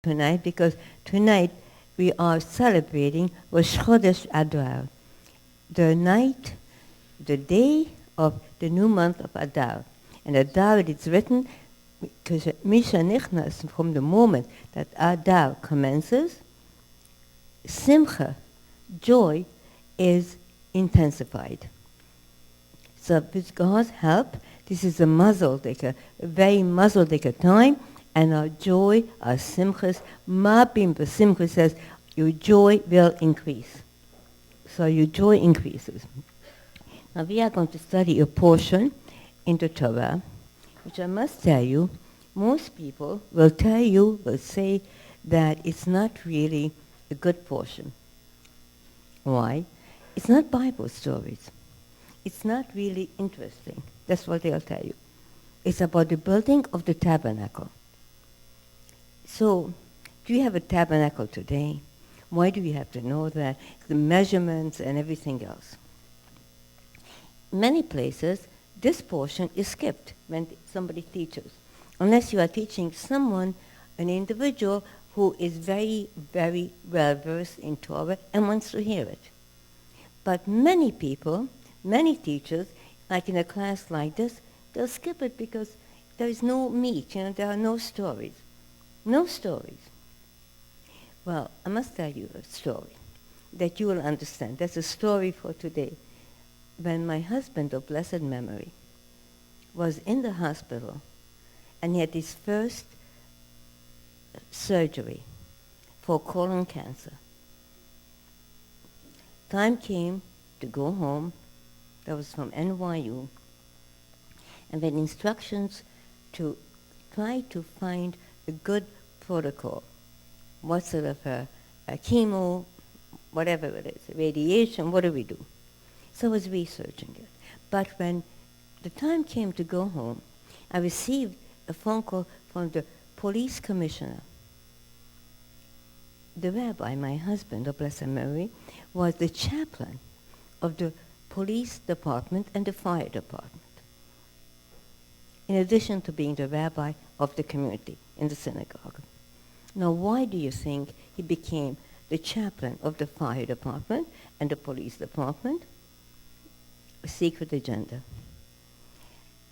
tonight because tonight we are celebrating Rosh Chodesh Adar, the night, the day of the new month of Adar. And Adar, it's written because Misha Nichnas, from the moment that Adar commences, Simcha, joy, is intensified. So with God's help, this is a very mazel-dika time, and our joy, our simchas, mabim b'simcha says, your joy will increase. So your joy increases. Now we are going to study a portion in the Torah, which I must tell you, most people will say that it's not really a good portion. Why? It's not Bible stories. It's not really interesting. That's what they'll tell you. It's about the building of the tabernacle. So, do you have a tabernacle today? Why do you have to know that? The measurements and everything else. Many places, this portion is skipped when somebody teaches. Unless you are teaching someone, an individual who is very, very well versed in Torah and wants to hear it. But many people, many teachers, like in a class like this, they'll skip it because there is no meat, there are no stories. No stories. Well, I must tell you a story that you will understand. That's a story for today. When my husband of blessed memory was in the hospital and he had his first surgery for colon cancer, time came to go home. That was from NYU. And then instructions to try to find a good protocol. What sort of a chemo, whatever it is, radiation, what do we do? So I was researching it. But when the time came to go home, I received a phone call from the police commissioner. The rabbi, my husband, of blessed memory, was the chaplain of the police department and the fire department, in addition to being the rabbi of the community in the synagogue. Now, why do you think he became the chaplain of the fire department and the police department? A secret agenda.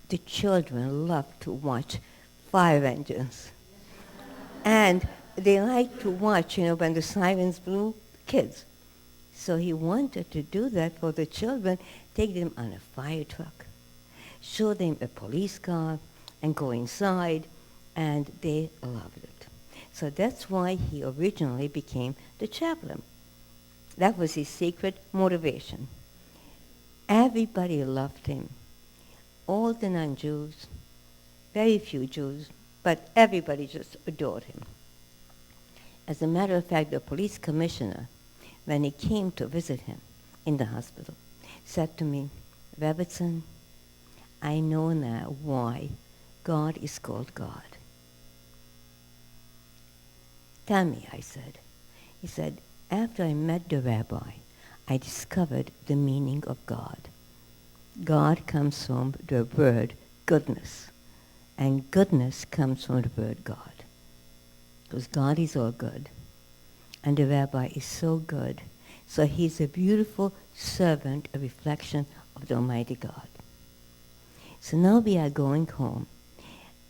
The children love to watch fire engines. And they like to watch, when the sirens blew, kids. So he wanted to do that for the children, take them on a fire truck, show them a police car, and go inside, and they loved it. So that's why he originally became the chaplain. That was his secret motivation. Everybody loved him. All the non-Jews, very few Jews, but everybody just adored him. As a matter of fact, the police commissioner, when he came to visit him in the hospital, said to me, Rebbetzin, I know now why God is called God. Tell me, I said. He said, after I met the rabbi, I discovered the meaning of God. God comes from the word goodness, and goodness comes from the word God. Because God is all good, and the rabbi is so good. So he's a beautiful servant, a reflection of the Almighty God. So now we are going home,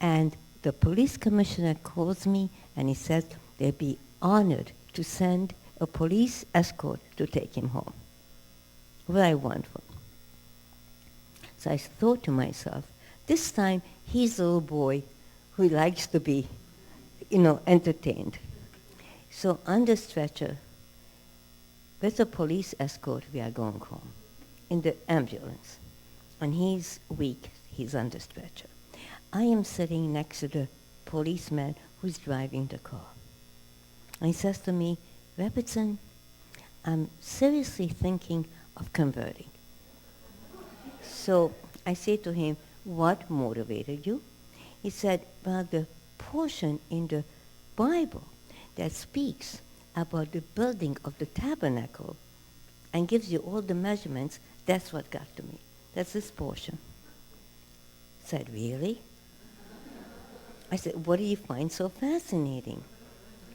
and the police commissioner calls me, and he says they'd be honored to send a police escort to take him home. What I want for him. So I thought to myself, this time he's a little boy who likes to be, entertained. So on the stretcher, with a police escort, we are going home in the ambulance. And he's weak, he's on the stretcher. I am sitting next to the policeman who's driving the car. And he says to me, Rebbetzin, I'm seriously thinking of converting. So I say to him, what motivated you? He said, well, the portion in the Bible that speaks about the building of the tabernacle and gives you all the measurements, that's what got to me. That's this portion. I said, really? I said, what do you find so fascinating?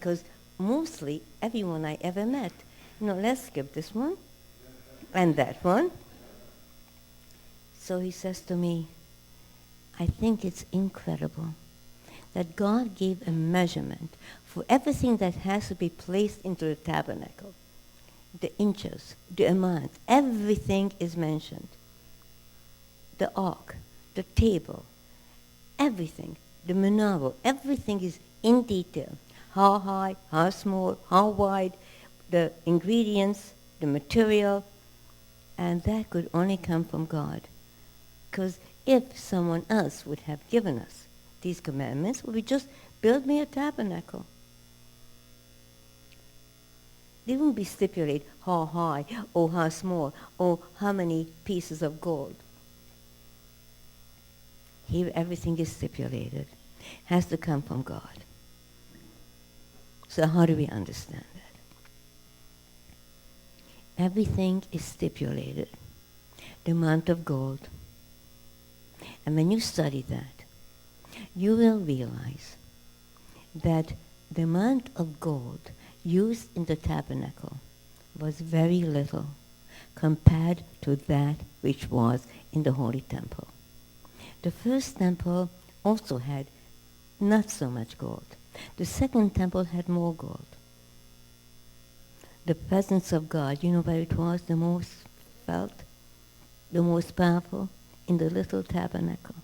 because mostly everyone I ever met, let's skip this one and that one. So he says to me, I think it's incredible that God gave a measurement for everything that has to be placed into the tabernacle. The inches, the amount, everything is mentioned. The ark, the table, everything, the menorah, everything is in detail. How high, how small, how wide, the ingredients, the material, and that could only come from God. Because if someone else would have given us these commandments, we would just build me a tabernacle. They wouldn't be stipulated how high, or how small, or how many pieces of gold. Here everything is stipulated. Has to come from God. So how do we understand that? Everything is stipulated. The amount of gold. And when you study that, you will realize that the amount of gold used in the tabernacle was very little compared to that which was in the Holy Temple. The first temple also had not so much gold. The second temple had more gold. The presence of God, you know where it was the most felt, the most powerful? In the little tabernacle.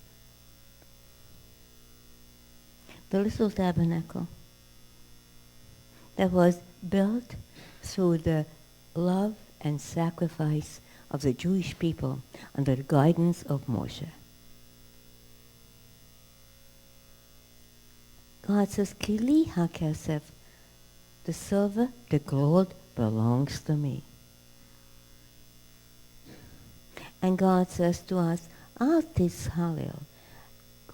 The little tabernacle that was built through the love and sacrifice of the Jewish people under the guidance of Moshe. God says, Kili hakesef, the silver, the gold belongs to me. And God says to us, Al tishalel,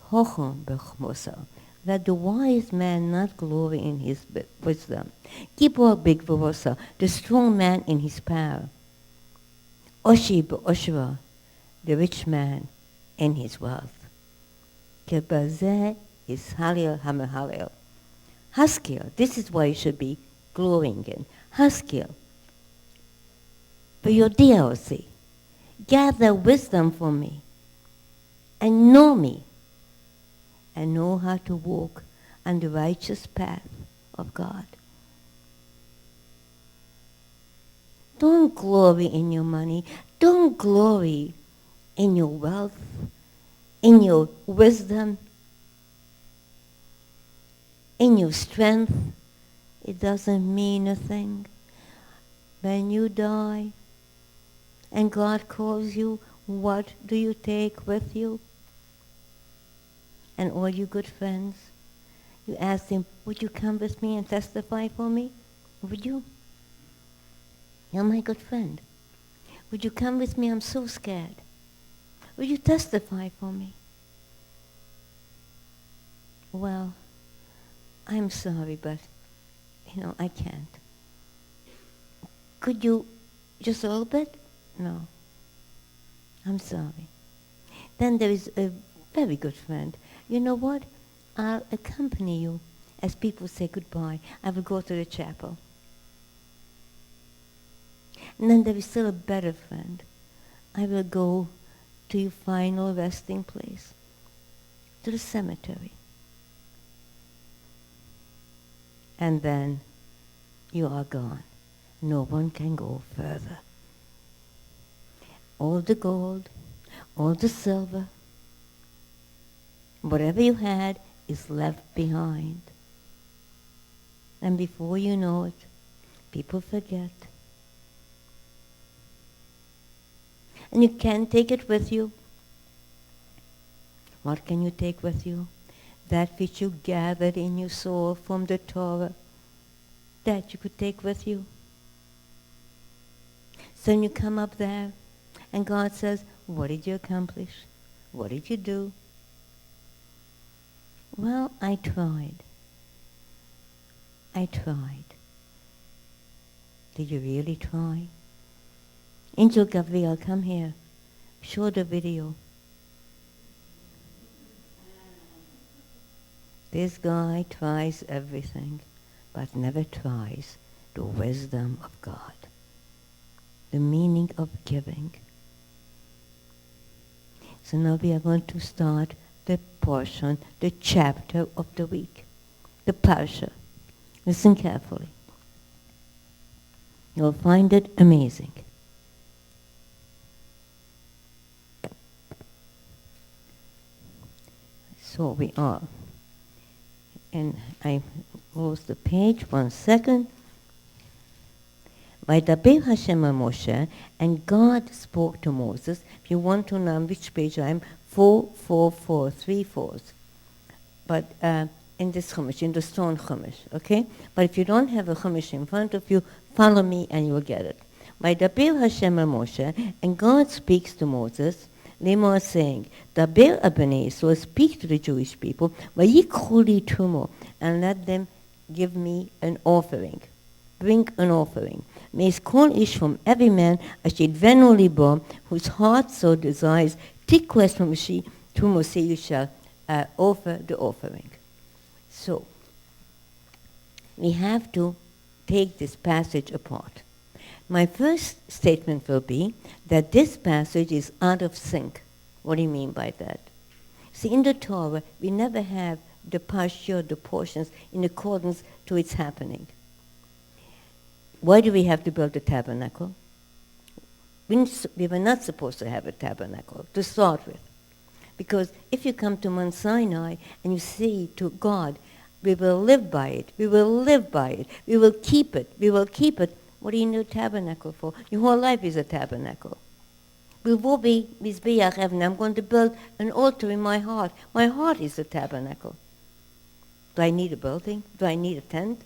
hochom bechmosa, that the wise man not glory in his wisdom. Gibor bigvorosa, the strong man in his power. Oshi be'oshva, the rich man in his wealth. Kebazeh is halil hamehalel. Haskell, this is why you should be glorying in. Haskell, for your DLC. Gather wisdom from me, and know me, and know how to walk on the righteous path of God. Don't glory in your money. Don't glory in your wealth, in your wisdom, in your strength. It doesn't mean a thing. When you die, and God calls you, what do you take with you? And all you good friends, you ask them, would you come with me and testify for me? Would you? You're my good friend. Would you come with me? I'm so scared. Would you testify for me? Well, I'm sorry, but, I can't. Could you just a little bit? No. I'm sorry. Then there is a very good friend. You know what? I'll accompany you as people say goodbye. I will go to the chapel. And then there is still a better friend. I will go to your final resting place, to the cemetery. And then you are gone. No one can go further. All the gold, all the silver, whatever you had is left behind. And before you know it, people forget. And you can't take it with you. What can you take with you? That which you gathered in your soul from the Torah, that you could take with you. So when you come up there, and God says, what did you accomplish? What did you do? Well, I tried. Did you really try? Angel Gabriel, come here. Show the video. This guy tries everything. but never tries the wisdom of God, the meaning of giving. So now we are going to start the portion, the chapter of the week, the parsha. Listen carefully. You'll find it amazing. So we are. And I close the page, 1 second. Vaydaber Hashem el Moshe, and God spoke to Moses. If you want to know which page I'm, 444, 3 fours. But in this Chumash, in the stone Chumash, okay? But if you don't have a Chumash in front of you, follow me and you'll get it. Vaydaber Hashem el Moshe, and God speaks to Moses, Lemor saying, Daber Abnei, so speak to the Jewish people, Vayikhu li Terumah, and let them give me an offering. Bring an offering. May kol ish from every man, asher yidvenu libo, whose heart so desires, tikwes from she, Terumah, you shall offer the offering. So, we have to take this passage apart. My first statement will be that this passage is out of sync. What do you mean by that? See, in the Torah, we never have the parsha, the portions, in accordance to its happening. Why do we have to build a tabernacle? We were not supposed to have a tabernacle to start with. Because if you come to Mount Sinai and you say to God, we will live by it, we will live by it, we will keep it, we will keep it, what do you need a tabernacle for? Your whole life is a tabernacle. I'm going to build an altar in my heart. My heart is a tabernacle. Do I need a building? Do I need a tent?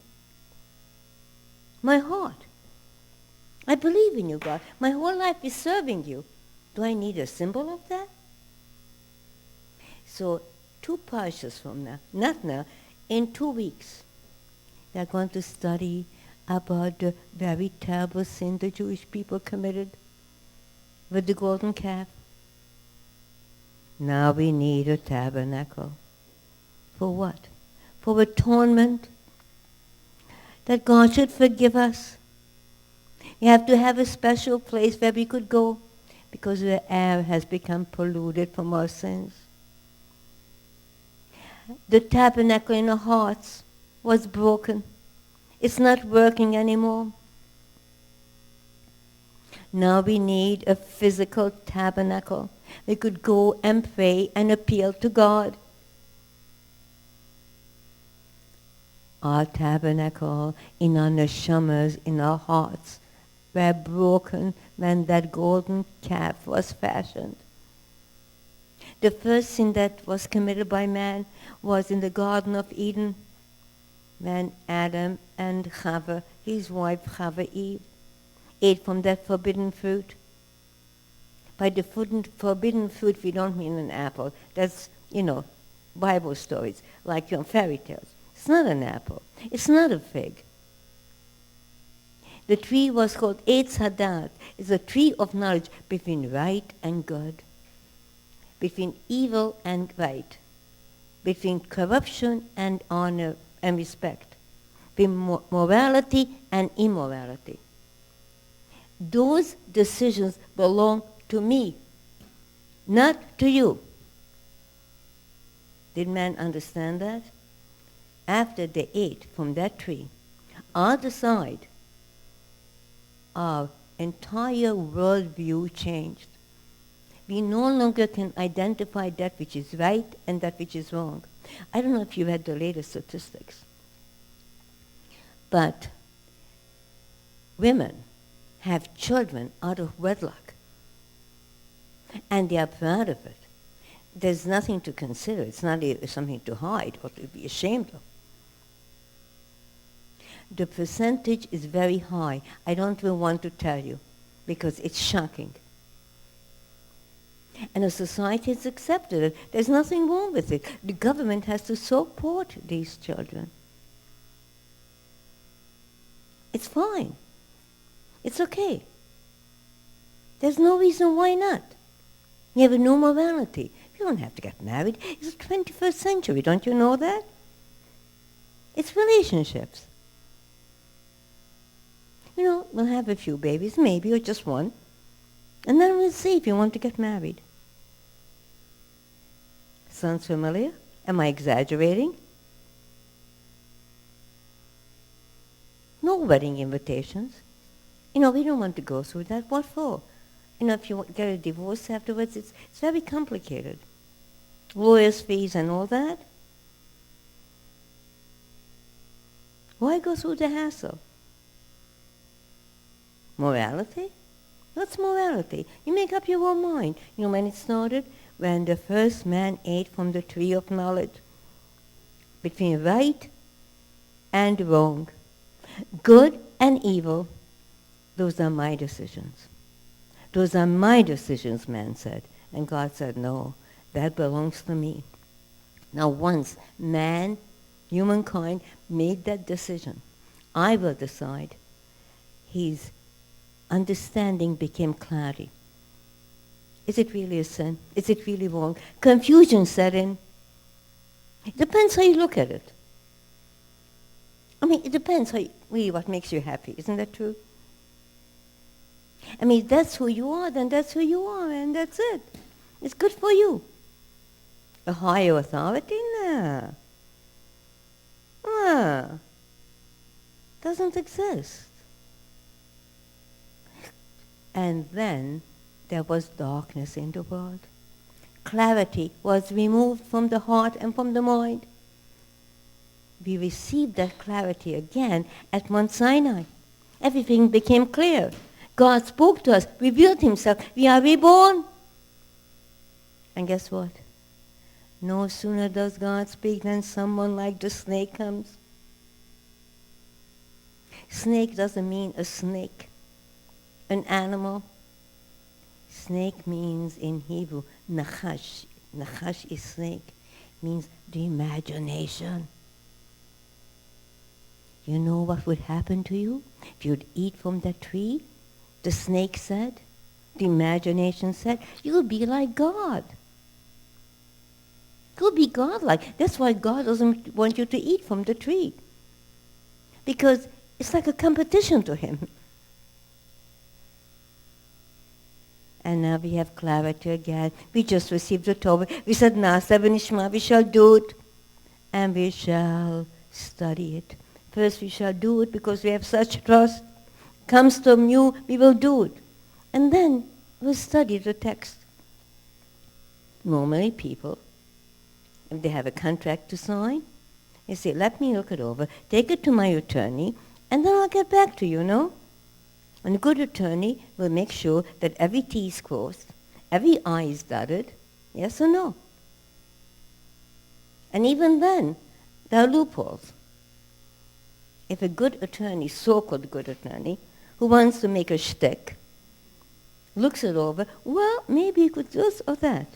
My heart. I believe in you, God. My whole life is serving you. Do I need a symbol of that? So 2 parshas from now, not now, in 2 weeks, they're going to study about the very terrible sin the Jewish people committed with the golden calf. Now we need a tabernacle. For what? For atonement. That God should forgive us. You have to have a special place where we could go because the air has become polluted from our sins. The tabernacle in our hearts was broken. It's not working anymore. Now we need a physical tabernacle. We could go and pray and appeal to God. Our tabernacle in our neshamas, in our hearts, were broken when that golden calf was fashioned. The first sin that was committed by man was in the Garden of Eden, when Adam and Chava, his wife Chava Eve, ate from that forbidden fruit. By the forbidden fruit, we don't mean an apple. That's, Bible stories, like your fairy tales. It's not an apple. It's not a fig. The tree was called Eitz Hadat. It's a tree of knowledge between right and good, between evil and right, between corruption and honor and respect, between morality and immorality. Those decisions belong to me, not to you. Did man understand that? After they ate from that tree, other side, our entire worldview changed. We no longer can identify that which is right and that which is wrong. I don't know if you had the latest statistics, but women have children out of wedlock, and they are proud of it. There's nothing to consider. It's not something to hide or to be ashamed of. The percentage is very high. I don't even want to tell you because it's shocking. And the society has accepted it. There's nothing wrong with it. The government has to support these children. It's fine. It's okay. There's no reason why not. You have a new morality. You don't have to get married. It's the 21st century. Don't you know that? It's relationships. We'll have a few babies, maybe, or just one. And then we'll see if you want to get married. Sounds familiar? Am I exaggerating? No wedding invitations. We don't want to go through that. What for? If you get a divorce afterwards, it's very complicated. Lawyers' fees and all that. Why go through the hassle? Morality? What's morality? You make up your own mind. When it started? When the first man ate from the tree of knowledge. Between right and wrong. Good and evil. Those are my decisions. Those are my decisions, man said. And God said, no, that belongs to me. Now once man, humankind, made that decision, I will decide. His understanding became clarity. Is it really a sin? Is it really wrong? Confusion set in. It depends how you look at it. It depends what makes you happy. Isn't that true? That's who you are, then that's who you are, and that's it. It's good for you. A higher authority? Nah. Doesn't exist. And then there was darkness in the world. Clarity was removed from the heart and from the mind. We received that clarity again at Mount Sinai. Everything became clear. God spoke to us, revealed himself. We are reborn. And guess what? No sooner does God speak than someone like the snake comes. Snake doesn't mean a snake, an animal. Snake means in Hebrew, nachash. Nachash is snake. Means the imagination. You know what would happen to you if you'd eat from that tree? The snake said, the imagination said, you'll be like God. You'll be God-like. That's why God doesn't want you to eat from the tree. Because it's like a competition to him. And now we have clarity again. We just received the Torah. We said, Nasa v'nishma, we shall do it. And we shall study it. First we shall do it because we have such trust. Comes from you, we will do it. And then we'll study the text. Normally people, if they have a contract to sign, they say, let me look it over, take it to my attorney, and then I'll get back to you, no? And a good attorney will make sure that every T is crossed, every I is dotted, yes or no? And even then, there are loopholes. If a good attorney, so-called good attorney, who wants to make a shtick, looks it over, well, maybe you could do this or that.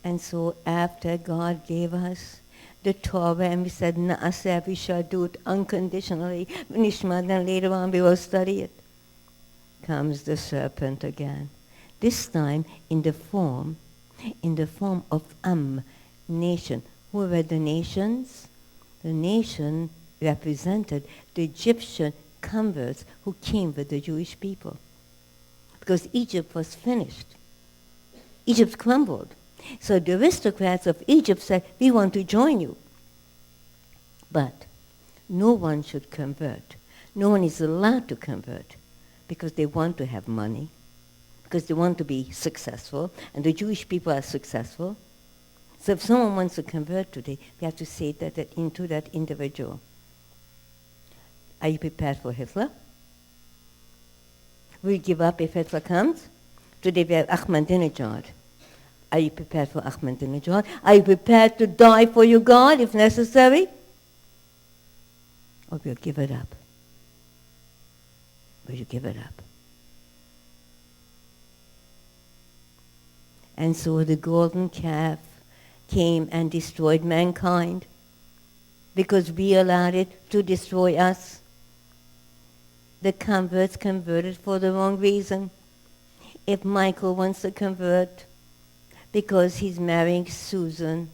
And so after God gave us the Torah and we said, Na'aseh, we shall do it unconditionally, Nishma, then later on we will study it, comes the serpent again. This time in the form of nation. Who were the nations? The nation represented the Egyptian converts who came with the Jewish people. Because Egypt was finished. Egypt crumbled. So the aristocrats of Egypt said, we want to join you. But no one should convert. No one is allowed to convert because they want to have money, because they want to be successful, and the Jewish people are successful. So if someone wants to convert today, we have to say that into that individual. Are you prepared for Hitler? Will you give up if Hitler comes? Today we have Ahmadinejad. Are you prepared for Ahmadinejad? Are you prepared to die for your God if necessary? Or will you give it up? Will you give it up? And so the golden calf came and destroyed mankind because we allowed it to destroy us. The converts converted for the wrong reason. If Michael wants to convert because he's marrying Susan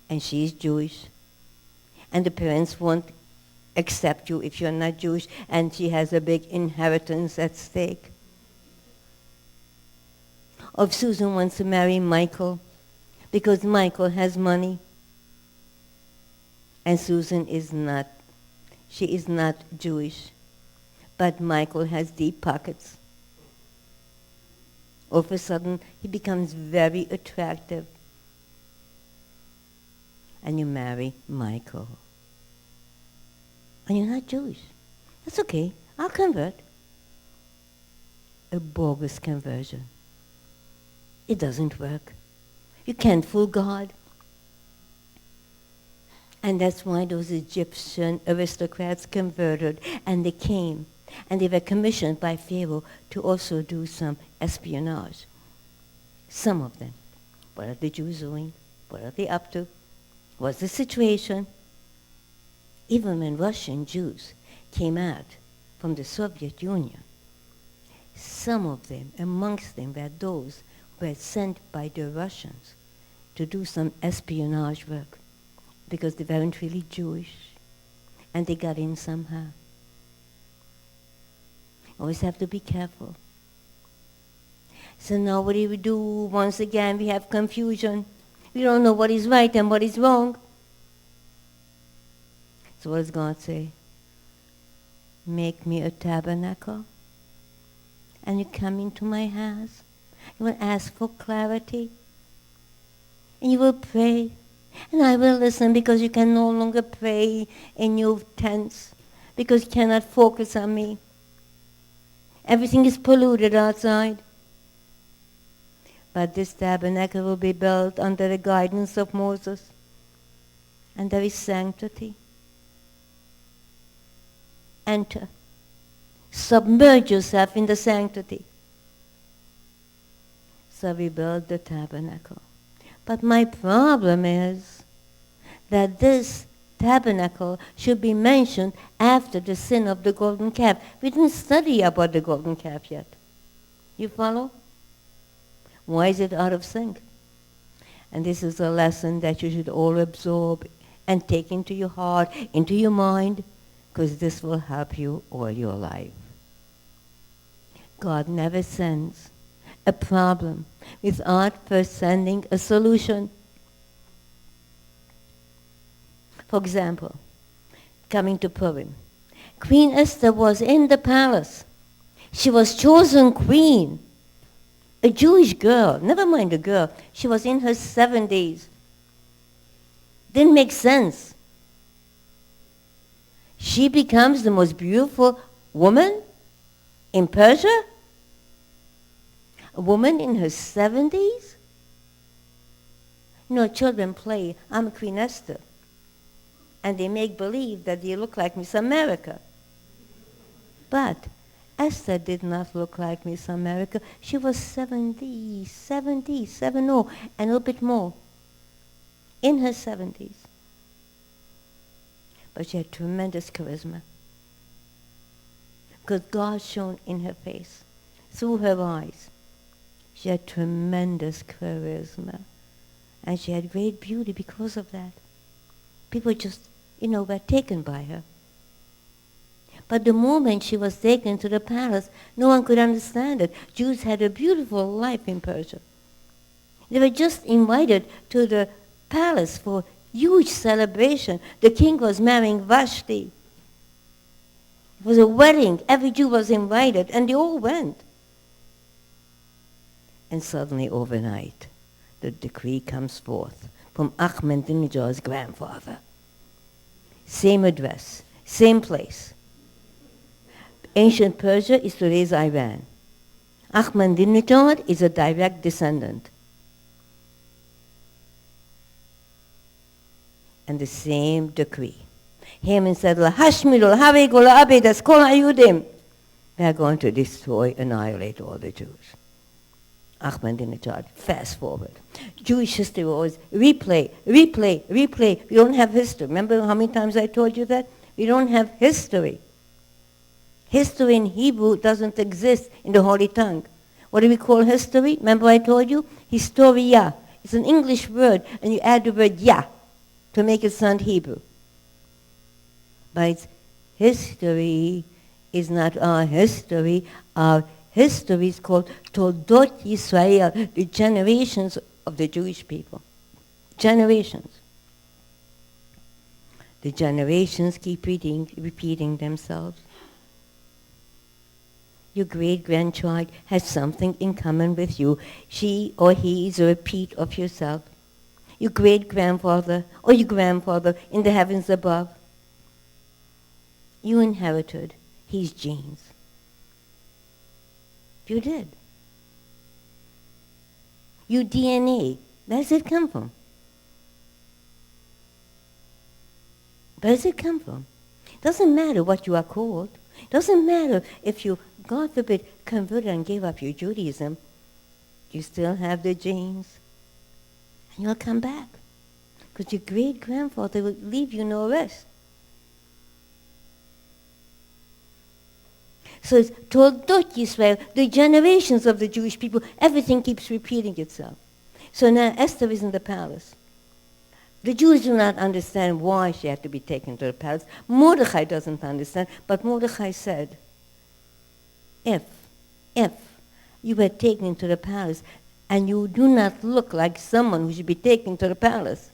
and she's Jewish, And the parents won't accept you if you're not Jewish, and she has a big inheritance at stake. Or if Susan wants to marry Michael because Michael has money, and Susan is not, she is not Jewish, but Michael has deep pockets. All of a sudden, he becomes very attractive. And you marry Michael. And you're not Jewish. That's okay. I'll convert. A bogus conversion. It doesn't work. You can't fool God. And that's why those Egyptian aristocrats converted, and they came. And they were commissioned by Pharaoh to also do some espionage. Some of them. What are the Jews doing? What are they up to? What's the situation? Even when Russian Jews came out from the Soviet Union, some of them, amongst them, were those who were sent by the Russians to do some espionage work because they weren't really Jewish, and they got in somehow. Always have to be careful. So now what do we do? Once again, we have confusion. We don't know what is right and what is wrong. So what does God say? Make me a tabernacle, and you come into my house. You will ask for clarity, and you will pray, and I will listen, because you can no longer pray in your tents, because you cannot focus on me. Everything is polluted outside. But this tabernacle will be built under the guidance of Moses, and there is sanctity. Enter. Submerge yourself in the sanctity. So we build the tabernacle. But my problem is that this tabernacle should be mentioned after the sin of the golden calf. We didn't study about the golden calf yet. You follow? Why is it out of sync? And this is a lesson that you should all absorb and take into your heart, into your mind, because this will help you all your life. God never sends a problem without first sending a solution. For example, coming to Purim, Queen Esther was in the palace. She was chosen queen. A Jewish girl, never mind a girl, she was in her 70s. Didn't make sense. She becomes the most beautiful woman in Persia? A woman in her 70s? You know, children play, I'm Queen Esther. And they make believe that they look like Miss America. But Esther did not look like Miss America. She was 70, and a little bit more. In her 70s. But she had tremendous charisma. Because God shone in her face, through her eyes. She had tremendous charisma. And she had great beauty because of that. People just, were taken by her. But the moment she was taken to the palace, no one could understand it. Jews had a beautiful life in Persia. They were just invited to the palace for huge celebration. The king was marrying Vashti. It was a wedding. Every Jew was invited, and they all went. And suddenly, overnight, the decree comes forth from Ahmadinejad's grandfather. Same address, same place. Ancient Persia is today's Iran. Ahmadinejad is a direct descendant. And the same decree. Haman said, "Lahashmiru, laharigu, la'abedas, kol ha'yudim." We are going to destroy, annihilate all the Jews. Ahmadinejad, fast forward. Jewish history was replay. We don't have history. Remember how many times I told you that? We don't have history. History in Hebrew doesn't exist in the Holy Tongue. What do we call history? Remember I told you? Historia. It's an English word, and you add the word ya to make it sound Hebrew. But history is not our history. Our history is called Toldot Yisrael, the generations of the Jewish people. Generations. The generations keep repeating themselves. Your great-grandchild has something in common with you. She or he is a repeat of yourself. Your great-grandfather or your grandfather in the heavens above. You inherited his genes. You did. Your DNA, where does it come from? Where does it come from? Doesn't matter what you are called. Doesn't matter if you, God forbid, converted and gave up your Judaism. You still have the genes. And you'll come back. Because your great-grandfather will leave you no rest. So it's Toldot Yisrael, the generations of the Jewish people, everything keeps repeating itself. So now Esther is in the palace. The Jews do not understand why she had to be taken to the palace. Mordechai doesn't understand, but Mordechai said, if you were taken to the palace and you do not look like someone who should be taken to the palace,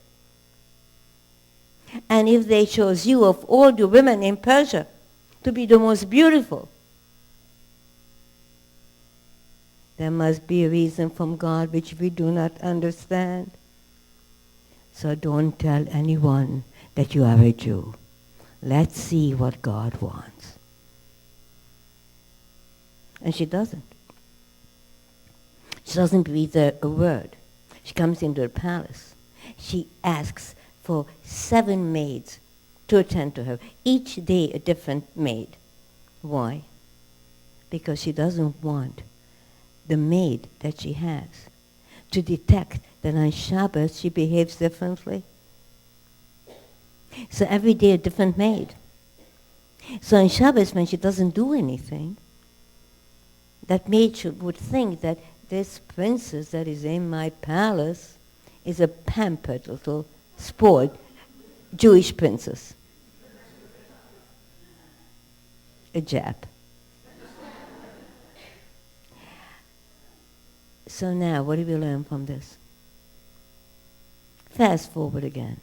and if they chose you of all the women in Persia to be the most beautiful, there must be a reason from God which we do not understand. So don't tell anyone that you are a Jew. Let's see what God wants. And she doesn't. She doesn't breathe a word. She comes into the palace. She asks for 7 maids to attend to her. Each day a different maid. Why? Because she doesn't want the maid that she has to detect that on Shabbos she behaves differently. So every day a different maid. So on Shabbos when she doesn't do anything, that maid would think that this princess that is in my palace is a pampered little spoiled Jewish princess. A Jap. So now, what do we learn from this? Fast forward again.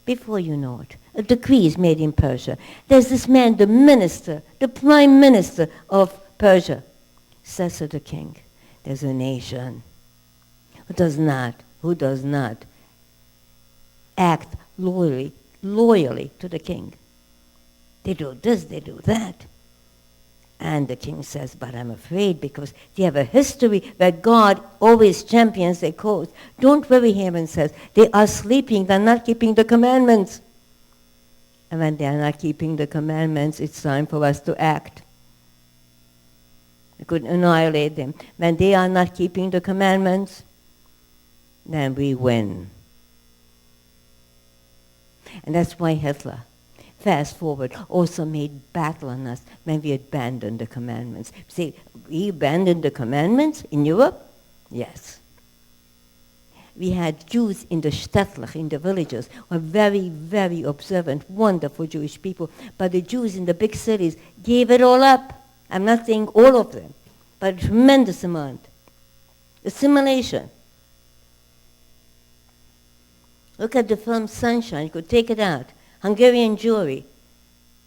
Before you know it, a decree is made in Persia. There's this man, the minister, the prime minister of Persia, says to the king, there's a nation who does not act loyally to the king. They do this, they do that. And the king says, but I'm afraid because they have a history where God always champions their cause. Don't worry, Haman says. They are sleeping, they're not keeping the commandments. And when they are not keeping the commandments, it's time for us to act. We could annihilate them. When they are not keeping the commandments, then we win. And that's why Hitler, fast forward, also made battle on us when we abandoned the commandments. See, we abandoned the commandments in Europe? Yes. We had Jews in the Städtler, in the villages, who were very, very observant, wonderful Jewish people. But the Jews in the big cities gave it all up. I'm not saying all of them, but a tremendous amount. Assimilation. Look at the film Sunshine. You could take it out. Hungarian Jewry,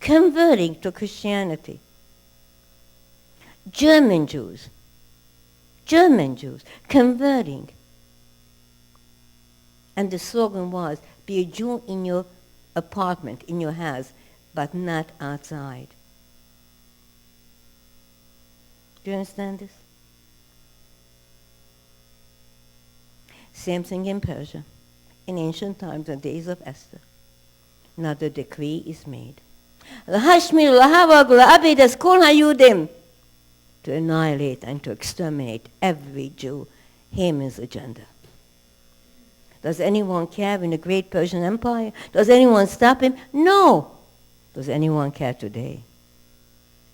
converting to Christianity. German Jews, converting. And the slogan was, be a Jew in your apartment, in your house, but not outside. Do you understand this? Same thing in Persia. In ancient times, the days of Esther. Now the decree is made. To annihilate and to exterminate every Jew. Haman's agenda. Does anyone care in the great Persian Empire? Does anyone stop him? No. Does anyone care today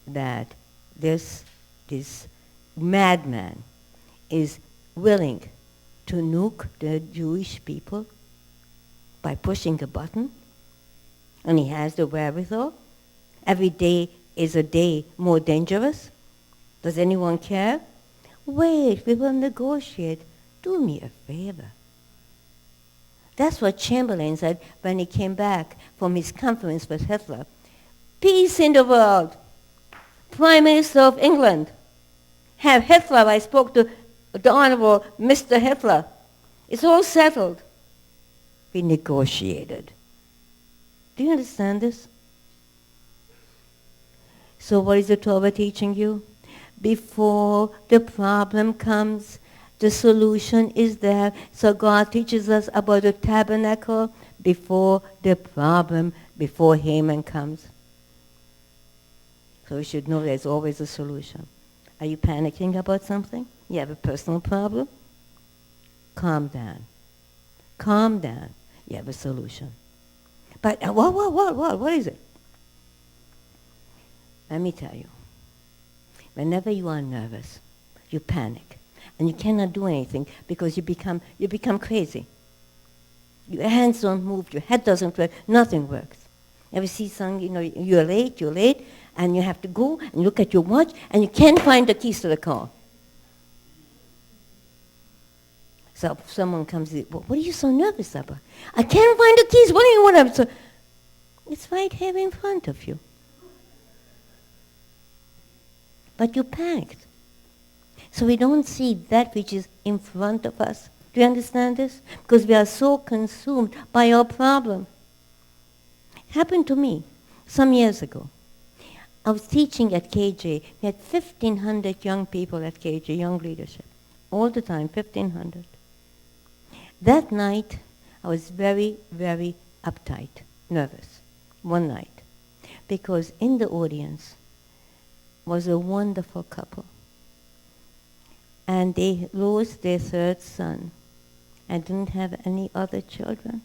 that this madman is willing to nuke the Jewish people by pushing a button? And he has the wherewithal. Every day is a day more dangerous. Does anyone care? Wait, we will negotiate. Do me a favor. That's what Chamberlain said when he came back from his conference with Hitler. Peace in the world. Prime Minister of England. Have Hitler. I spoke to the Honorable Mr. Hitler. It's all settled. We negotiated. Do you understand this? So what is the Torah teaching you? Before the problem comes, the solution is there. So God teaches us about the tabernacle before the problem, before Haman comes. So we should know there's always a solution. Are you panicking about something? You have a personal problem? Calm down. Calm down. You have a solution. But what is it? Let me tell you. Whenever you are nervous, you panic. And you cannot do anything because you become crazy. Your hands don't move, your head doesn't work, nothing works. Ever see something, you're late, and you have to go and look at your watch, and you can't find the keys to the car. So someone comes and says, what are you so nervous about? I can't find the keys, what do you want? It's right here in front of you. But you panicked. So we don't see that which is in front of us. Do you understand this? Because we are so consumed by our problem. It happened to me some years ago. I was teaching at KJ. We had 1,500 young people at KJ, young leadership. All the time, 1,500. That night, I was very, very uptight, nervous, one night. Because in the audience was a wonderful couple. And they lost their third son and didn't have any other children.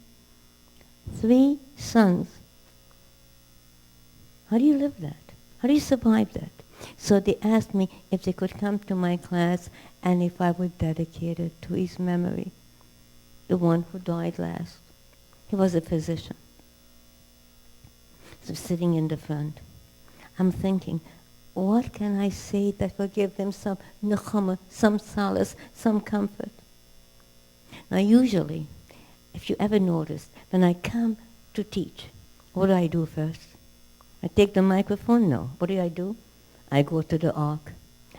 3 sons. How do you live that? How do you survive that? So they asked me if they could come to my class and if I would dedicate it to his memory, the one who died last. He was a physician. So sitting in the front, I'm thinking, what can I say that will give them some nechama, some solace, some comfort? Now usually, if you ever noticed, when I come to teach, what do I do first? I take the microphone? No. What do? I go to the ark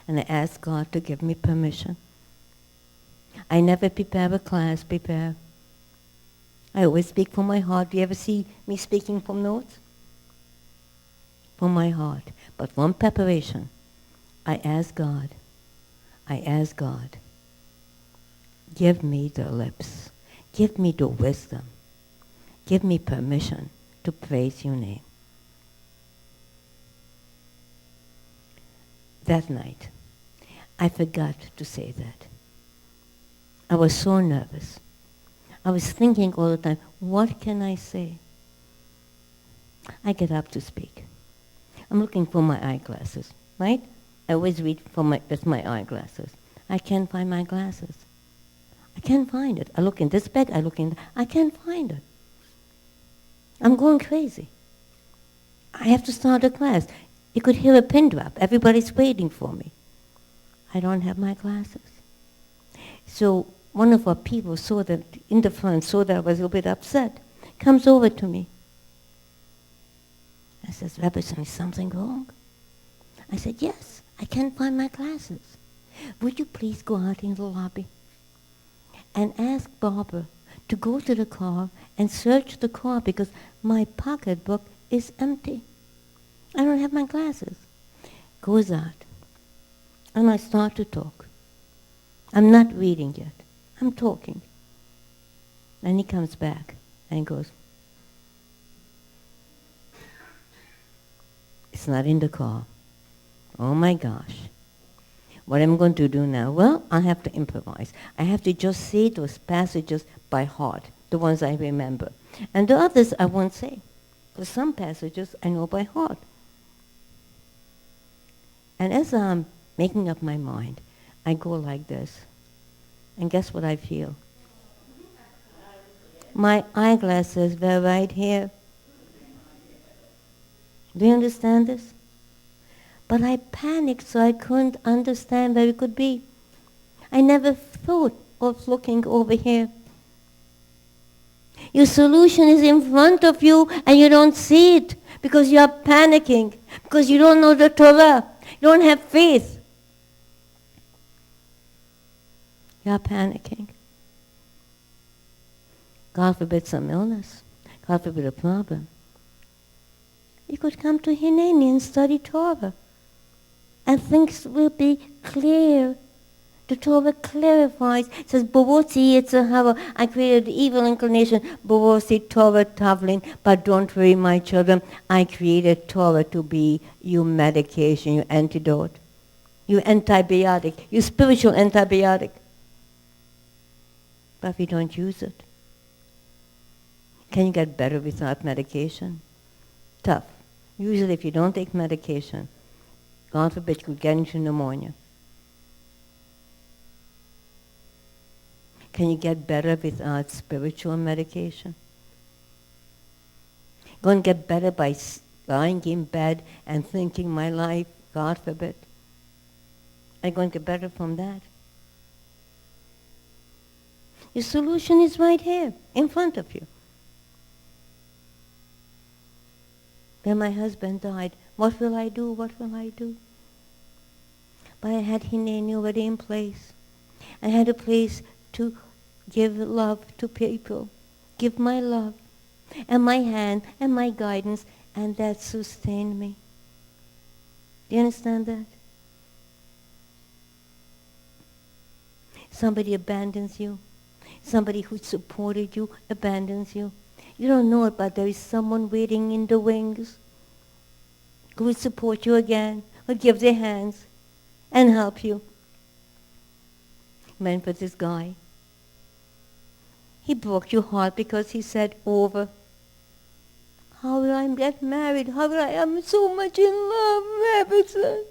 and I ask God to give me permission. I never prepare a class, I always speak from my heart. Do you ever see me speaking from notes? From my heart. But from preparation, I ask God, give me the lips, give me the wisdom, give me permission to praise your name. That night, I forgot to say that. I was so nervous. I was thinking all the time, what can I say? I get up to speak. I'm looking for my eyeglasses, right? I always read with my eyeglasses. I can't find my glasses. I can't find it. I look in this bag, I can't find it. I'm going crazy. I have to start a class. You could hear a pin drop. Everybody's waiting for me. I don't have my glasses. So one of our people saw that in the front, saw that I was a little bit upset, comes over to me. I says, Rebbetzin, is something wrong? I said, yes, I can't find my glasses. Would you please go out in the lobby and ask Barbara to go to the car and search the car because my pocketbook is empty. I don't have my glasses. Goes out. And I start to talk. I'm not reading yet. I'm talking. And he comes back and he goes, it's not in the car. Oh my gosh. What am I going to do now? Well, I have to improvise. I have to just say those passages by heart, the ones I remember. And the others I won't say. Because some passages I know by heart. And as I'm making up my mind, I go like this. And guess what I feel? My eyeglasses were right here. Do you understand this? But I panicked, so I couldn't understand where it could be. I never thought of looking over here. Your solution is in front of you and you don't see it because you are panicking, because you don't know the Torah. You don't have faith. You are panicking. God forbid some illness. God forbid a problem. You could come to Hineni and study Torah. And things will be clear. The Torah clarifies. It says, Bavosi Yitzhahara, I created the evil inclination, Bavosi Torah Tavlin, but don't worry, my children, I created Torah to be your medication, your antidote, your antibiotic, your spiritual antibiotic. But if you don't use it, can you get better without medication? Tough. Usually if you don't take medication, God forbid you could get into pneumonia. Can you get better without spiritual medication? Going to get better by lying in bed and thinking my life, God forbid. Are you going to get better from that? Your solution is right here, in front of you. When my husband died, what will I do? What will I do? But I had Hineni already in place. I had a place to give love to people, give my love, and my hand, and my guidance, and that sustained me. Do you understand that? Somebody abandons you. Somebody who supported you abandons you. You don't know it, but there is someone waiting in the wings who will support you again, who will give their hands and help you. Went for this guy. He broke your heart because he said over. How will I get married? How will I am so much in love, Rebbetzin?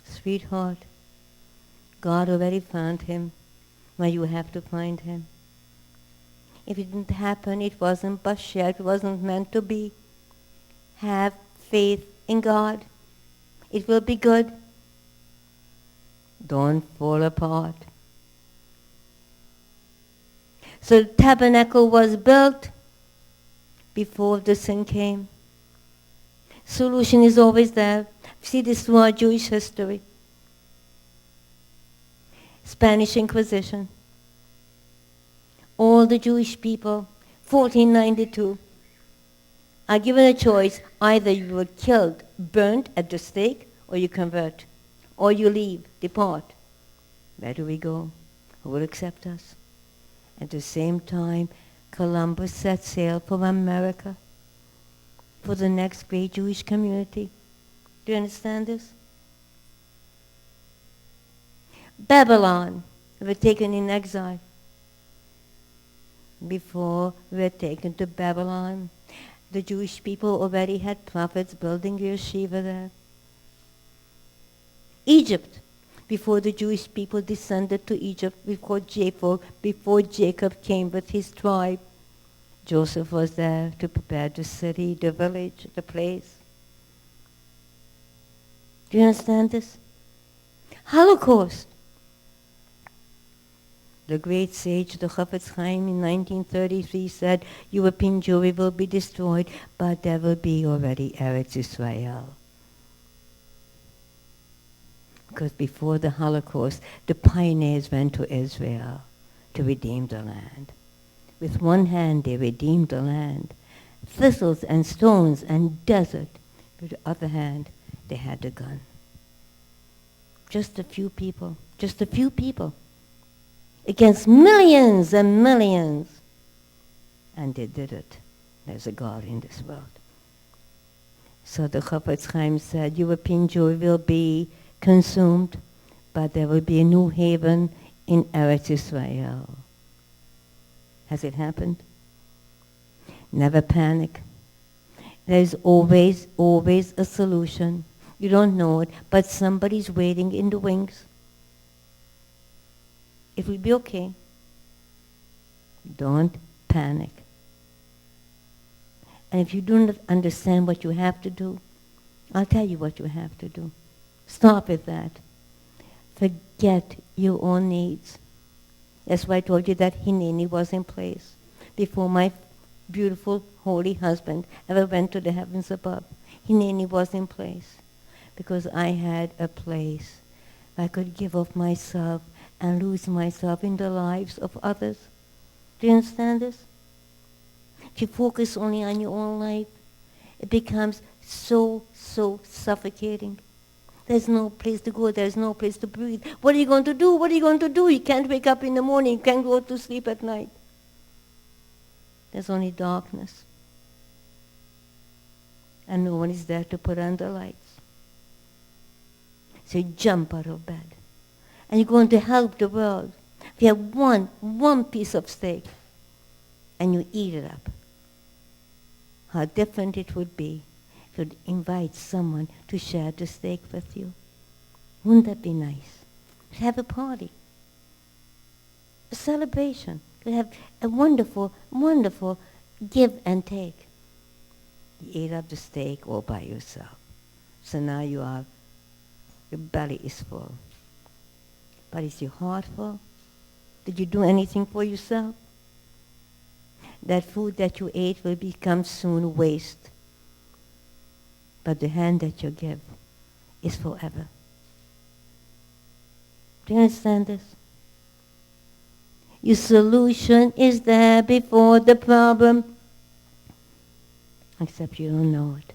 Sweetheart, God already found him. Now you have to find him. If it didn't happen, it wasn't basher, it wasn't meant to be. Have faith in God. It will be good. Don't fall apart. So the tabernacle was built before the sin came. Solution is always there. See this through our Jewish history. Spanish Inquisition. All the Jewish people, 1492, are given a choice. Either you were killed, burnt at the stake, or you convert, or you leave, depart. Where do we go? Who will accept us? At the same time, Columbus set sail for America, for the next great Jewish community. Do you understand this? Babylon, we were taken in exile. Before we were taken to Babylon, the Jewish people already had prophets building yeshiva there. Egypt, before the Jewish people descended to Egypt, before Jacob came with his tribe, Joseph was there to prepare the city, the village, the place. Do you understand this? Holocaust. The great sage, the Chafetz Chaim, in 1933 said, European Jewry will be destroyed, but there will be already Eretz Israel. Because before the Holocaust, the pioneers went to Israel to redeem the land. With one hand, they redeemed the land. Thistles and stones and desert. With the other hand, they had the gun. Just a few people. Against millions and millions. And they did it. There's a God in this world. So the Chafetz Chaim said, European Jewry will be consumed, but there will be a new haven in Eretz Israel. Has it happened? Never panic. There's always a solution. You don't know it, but somebody's waiting in the wings. It will be okay. Don't panic. And if you do not understand what you have to do, I'll tell you what you have to do. Stop with that. Forget your own needs. That's why I told you that Hineni was in place before my beautiful, holy husband ever went to the heavens above. Hineni was in place because I had a place where I could give of myself and lose myself in the lives of others. Do you understand this? If you focus only on your own life, it becomes so suffocating. There's no place to go. There's no place to breathe. What are you going to do? What are you going to do? You can't wake up in the morning. You can't go to sleep at night. There's only darkness. And no one is there to put on the lights. So you jump out of bed. And you're going to help the world. If you have one piece of steak, and you eat it up, how different it would be if you'd invite someone to share the steak with you. Wouldn't that be nice? To have a party, a celebration, to have a wonderful, wonderful give and take. You ate up the steak all by yourself. So now your belly is full. But is your heart full? Did you do anything for yourself? That food that you ate will become soon waste. But the hand that you give is forever. Do you understand this? Your solution is there before the problem, except you don't know it.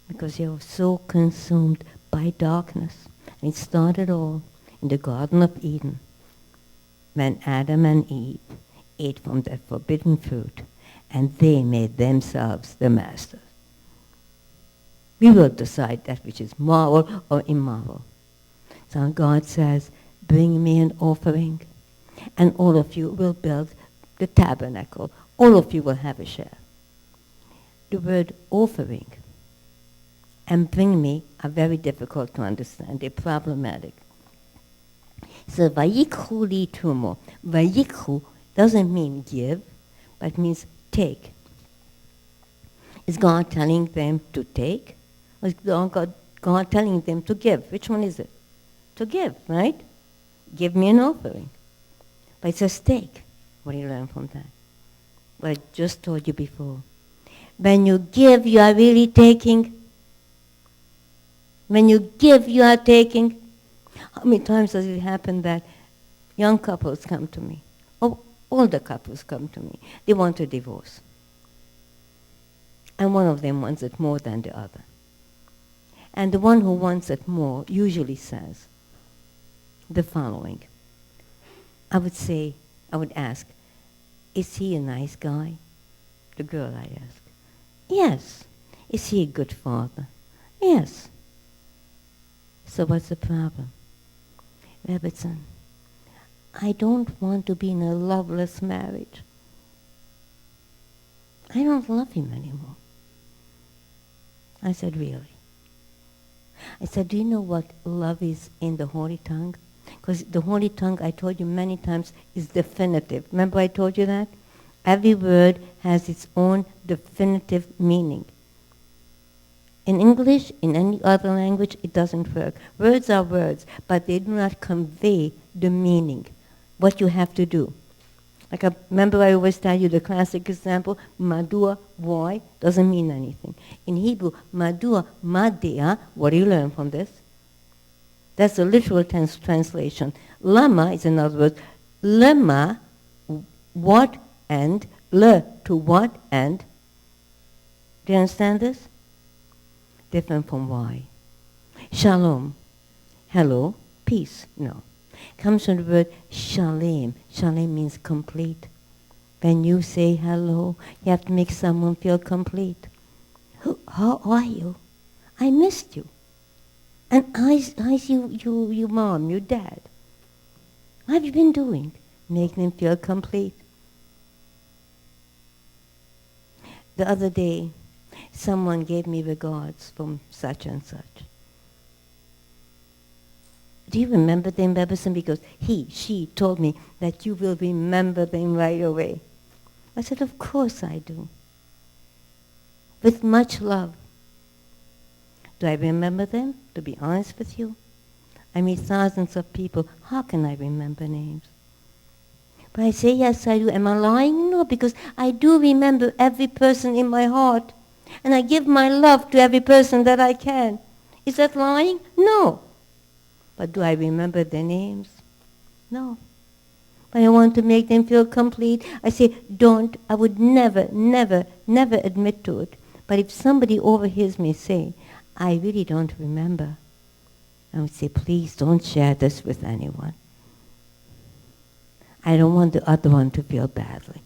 Because you're so consumed by darkness. And it started all in the Garden of Eden, when Adam and Eve ate from that forbidden fruit, and they made themselves the masters. We will decide that which is moral or immoral. So God says, bring me an offering, and all of you will build the tabernacle. All of you will have a share. The word offering and bring me are very difficult to understand. They're problematic. So vayikhu li tumo. Vayikhu doesn't mean give, but means take. Is God telling them to take? Or is God telling them to give? Which one is it? To give, right? Give me an offering. But it says take. What do you learn from that? What I just told you before. When you give, you are really taking. When you give, you are taking. How many times does it happen that young couples come to me, or older couples come to me, they want a divorce. And one of them wants it more than the other. And the one who wants it more usually says the following. I would ask, is he a nice guy? The girl, I ask. Yes. Is he a good father? Yes. So what's the problem? Rebbetzin, I don't want to be in a loveless marriage. I don't love him anymore. I said, really? I said, do you know what love is in the Holy Tongue? Because the Holy Tongue, I told you many times, is definitive. Remember I told you that? Every word has its own definitive meaning. In English, in any other language, it doesn't work. Words are words, but they do not convey the meaning, what you have to do. Like remember I always tell you the classic example, madua, why, doesn't mean anything. In Hebrew, madua, madea, what do you learn from this? That's the literal translation. Lama is another word. Lema, what and, le, to what and. Do you understand this? Different from why. Shalom, hello, peace, no. Comes from the word shalem. Shalem means complete. When you say hello, you have to make someone feel complete. How are you? I missed you. And how's your mom, your dad? What have you been doing? Making them feel complete. The other day, someone gave me regards from such and such. Do you remember them, Rebbetzin? Because she told me that you will remember them right away. I said, of course I do. With much love. Do I remember them? To be honest with you, I meet thousands of people. How can I remember names? But I say, yes, I do. Am I lying? No, because I do remember every person in my heart. And I give my love to every person that I can. Is that lying? No. But do I remember their names? No. But I want to make them feel complete. I say, don't. I would never, never, never admit to it. But if somebody overhears me say, I really don't remember, I would say, please don't share this with anyone. I don't want the other one to feel badly.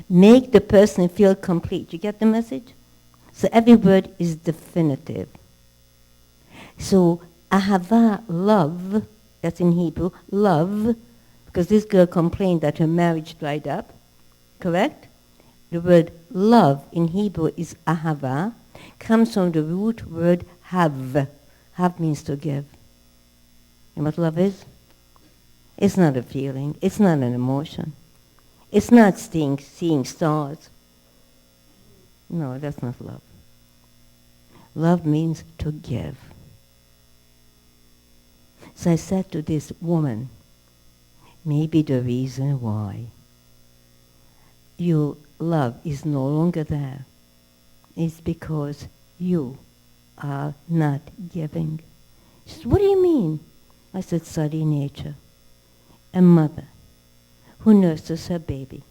Make the person feel complete. You get the message? So every word is definitive. So ahava, love, that's in Hebrew, love, because this girl complained that her marriage dried up, correct? The word love in Hebrew is ahava, comes from the root word have. Have means to give. You know what love is? It's not a feeling. It's not an emotion. It's not seeing stars. No, that's not love. Love means to give. So I said to this woman, maybe the reason why your love is no longer there is because you are not giving. She said, what do you mean? I said, study nature. A mother who nurses her baby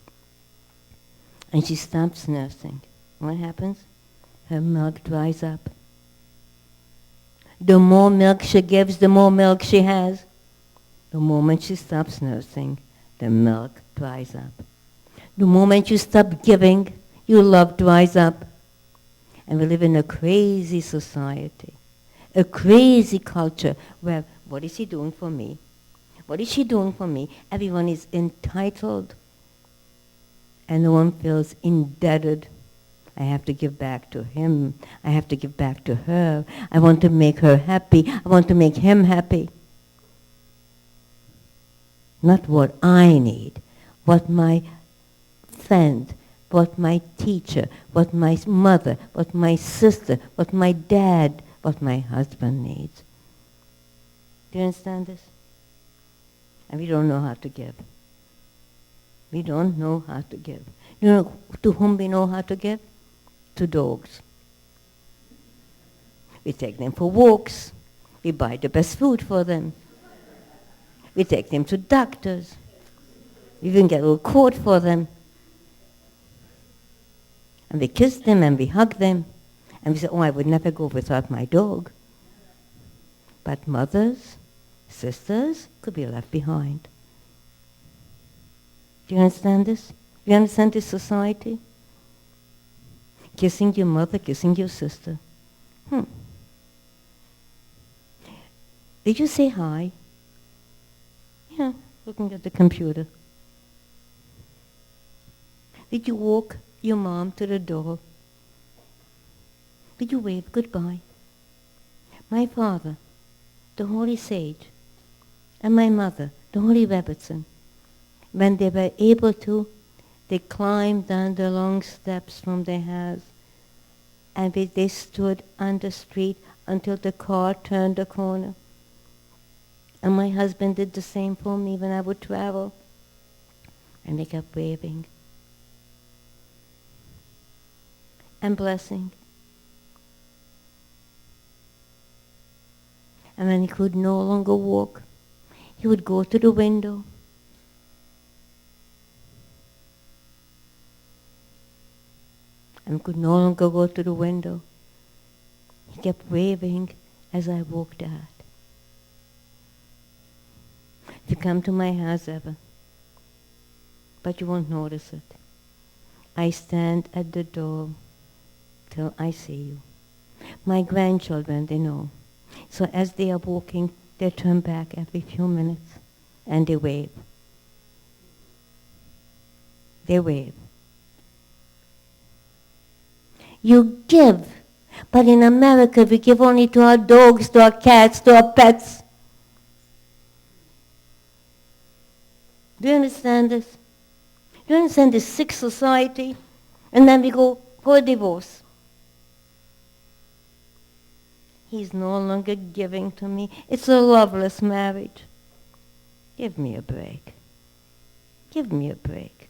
and she stops nursing. What happens? Her milk dries up. The more milk she gives, the more milk she has. The moment she stops nursing, the milk dries up. The moment you stop giving, your love dries up. And we live in a crazy society, a crazy culture where, what is he doing for me? What is she doing for me? Everyone is entitled. And no one feels indebted. I have to give back to him. I have to give back to her. I want to make her happy. I want to make him happy. Not what I need, what my friend, what my teacher, what my mother, what my sister, what my dad, what my husband needs. Do you understand this? And we don't know how to give. We don't know how to give. You know to whom we know how to give? To dogs. We take them for walks. We buy the best food for them. We take them to doctors. We even get a little coat for them. And we kiss them and we hug them. And we say, oh, I would never go without my dog. But mothers, sisters could be left behind. Do you understand this? Do you understand this society? Kissing your mother, kissing your sister. Did you say hi? Yeah, looking at the computer. Did you walk your mom to the door? Did you wave goodbye? My father, the holy sage, and my mother, the holy Rebbetzin, when they were able to, they climbed down the long steps from their house, and they stood on the street until the car turned the corner. And my husband did the same for me when I would travel. And they kept waving and blessing. And when he could no longer walk, he would go to the window and could no longer go to the window. He kept waving as I walked out. If you come to my house ever, but you won't notice it, I stand at the door till I see you. My grandchildren, they know. So as they are walking, they turn back every few minutes and they wave. They wave. You give, but in America we give only to our dogs, to our cats, to our pets. Do you understand this? You Do you understand this sick society? And then we go for a divorce. He's no longer giving to me. It's a loveless marriage. Give me a break. Give me a break.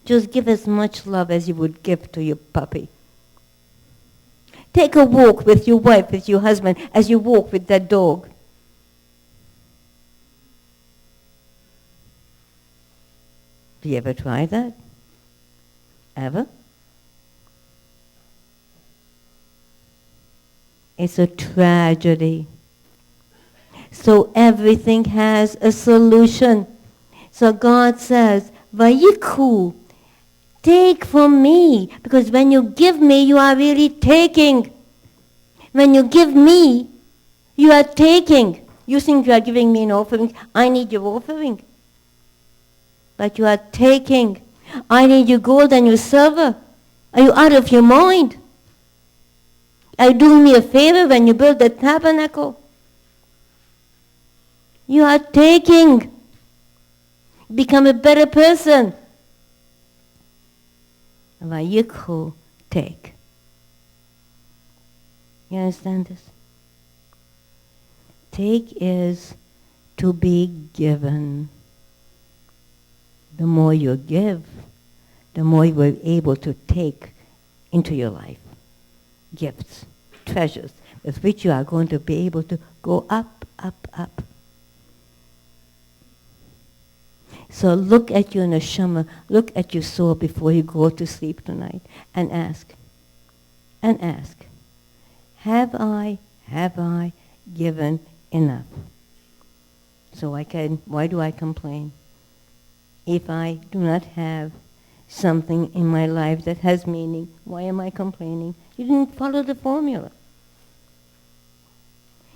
Just give as much love as you would give to your puppy. Take a walk with your wife, with your husband, as you walk with that dog. Do you ever try that? Ever? It's a tragedy. So everything has a solution. So God says, Vayikhu, take from me. Because when you give me, you are really taking. When you give me, you are taking. You think you are giving me an offering. I need your offering. But you are taking. I need your gold and your silver. Are you out of your mind? Are you doing me a favor when you build the tabernacle? You are taking. Become a better person. Vayikhu, take. You understand this? Take is to be given. The more you give, the more you are able to take into your life gifts, treasures, with which you are going to be able to go up, up, up. So look at your neshama, look at your soul before you go to sleep tonight and ask, have I given enough? So why do I complain? If I do not have something in my life that has meaning, why am I complaining? You didn't follow the formula. It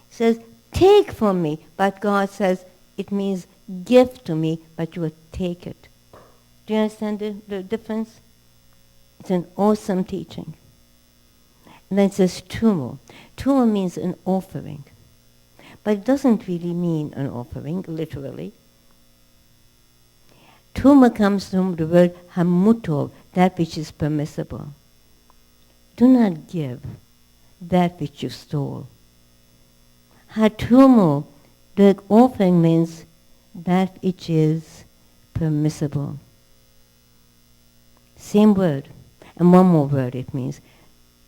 says, take from me, but God says, it means give to me, but you will take it. Do you understand the difference? It's an awesome teaching. And then it says Terumah. Terumah means an offering. But it doesn't really mean an offering, literally. Terumah comes from the word hamutor, that which is permissible. Do not give that which you stole. Terumah, the offering means that which is permissible. Same word. And one more word it means.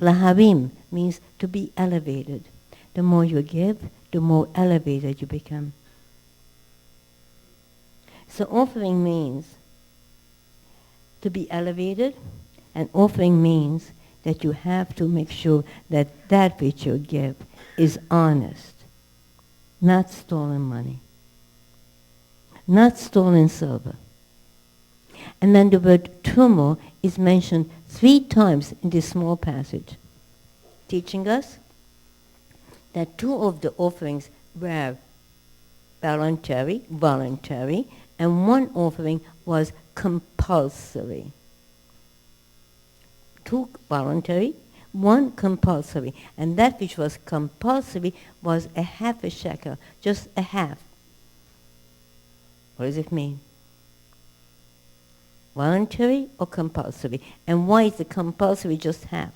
Lahavim means to be elevated. The more you give, the more elevated you become. So offering means to be elevated, and offering means that you have to make sure that that which you give is honest, not stolen money, not stolen silver. And then the word Terumah is mentioned 3 times in this small passage, teaching us that 2 of the offerings were voluntary, and 1 offering was compulsory. 2 voluntary, 1 compulsory. And that which was compulsory was a half a shekel, just a half. What does it mean? Voluntary or compulsory? And why is the compulsory just half?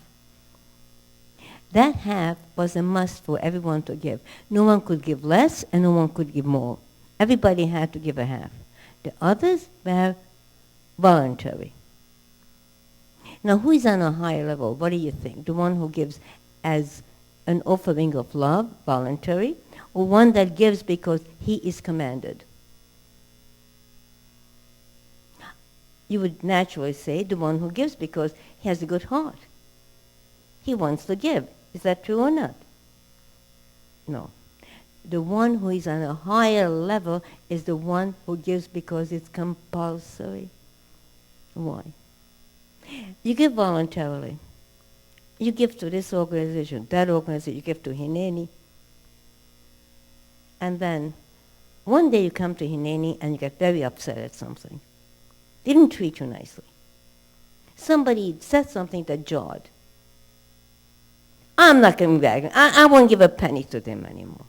That half was a must for everyone to give. No one could give less and no one could give more. Everybody had to give a half. The others were voluntary. Now, who is on a higher level? What do you think? The one who gives as an offering of love, voluntary, or one that gives because he is commanded? You would naturally say the one who gives because he has a good heart. He wants to give. Is that true or not? No. The one who is on a higher level is the one who gives because it's compulsory. Why? You give voluntarily. You give to this organization, that organization, you give to Hineni. And then one day you come to Hineni and you get very upset at something. They didn't treat you nicely. Somebody said something that jarred. I'm not coming back. I won't give a penny to them anymore.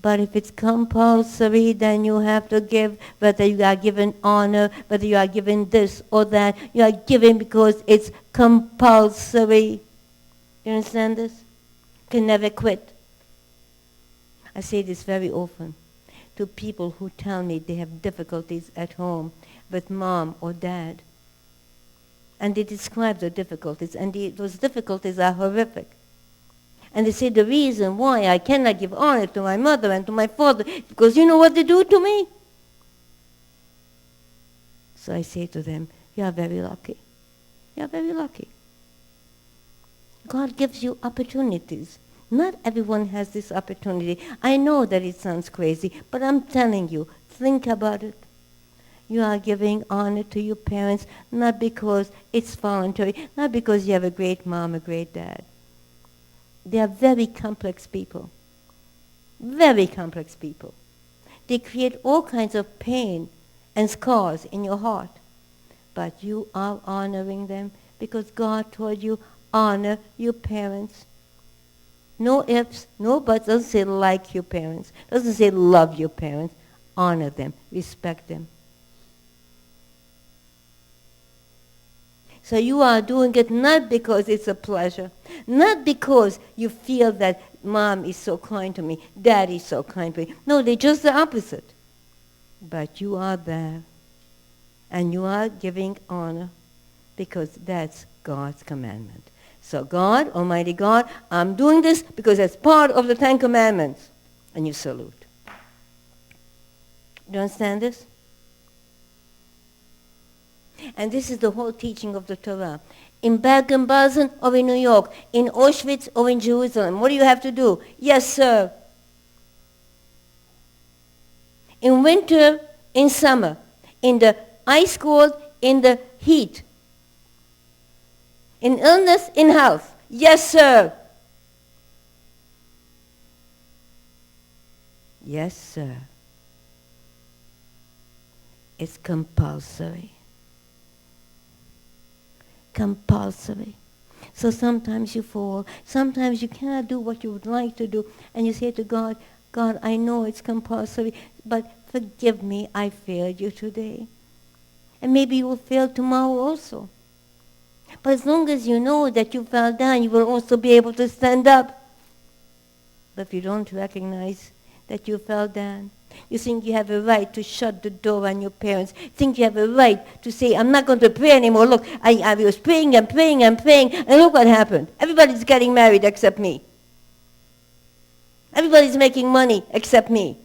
But if it's compulsory, then you have to give, whether you are given honor, whether you are given this or that. You are giving because it's compulsory. You understand this? Can never quit. I say this very often to people who tell me they have difficulties at home with mom or dad. And they describe the difficulties, and those difficulties are horrific. And they say the reason why I cannot give honor to my mother and to my father, because you know what they do to me? So I say to them, you are very lucky. You are very lucky. God gives you opportunities. Not everyone has this opportunity. I know that it sounds crazy, but I'm telling you, think about it. You are giving honor to your parents, not because it's voluntary, not because you have a great mom, a great dad. They are very complex people. Very complex people. They create all kinds of pain and scars in your heart. But you are honoring them because God told you, honor your parents. No ifs, no buts. Doesn't say like your parents. Doesn't say love your parents. Honor them. Respect them. So you are doing it not because it's a pleasure, not because you feel that mom is so kind to me, dad is so kind to me. No, they're just the opposite. But you are there, and you are giving honor because that's God's commandment. So God, Almighty God, I'm doing this because that's part of the 10 Commandments. And you salute. Do you understand this? And this is the whole teaching of the Torah. In Bergen-Belsen or in New York, in Auschwitz or in Jerusalem, what do you have to do? Yes, sir. In winter, in summer, in the ice cold, in the heat, in illness, in health. Yes, sir. Yes, sir. It's compulsory. Compulsory. So sometimes you fall, sometimes you cannot do what you would like to do, and you say to God, God, I know it's compulsory, but forgive me, I failed you today. And maybe you will fail tomorrow also. But as long as you know that you fell down, you will also be able to stand up. But if you don't recognize that you fell down, you think you have a right to shut the door on your parents. You think you have a right to say, I'm not going to pray anymore. Look, I was praying and praying and praying, and look what happened. Everybody's getting married except me. Everybody's making money except me.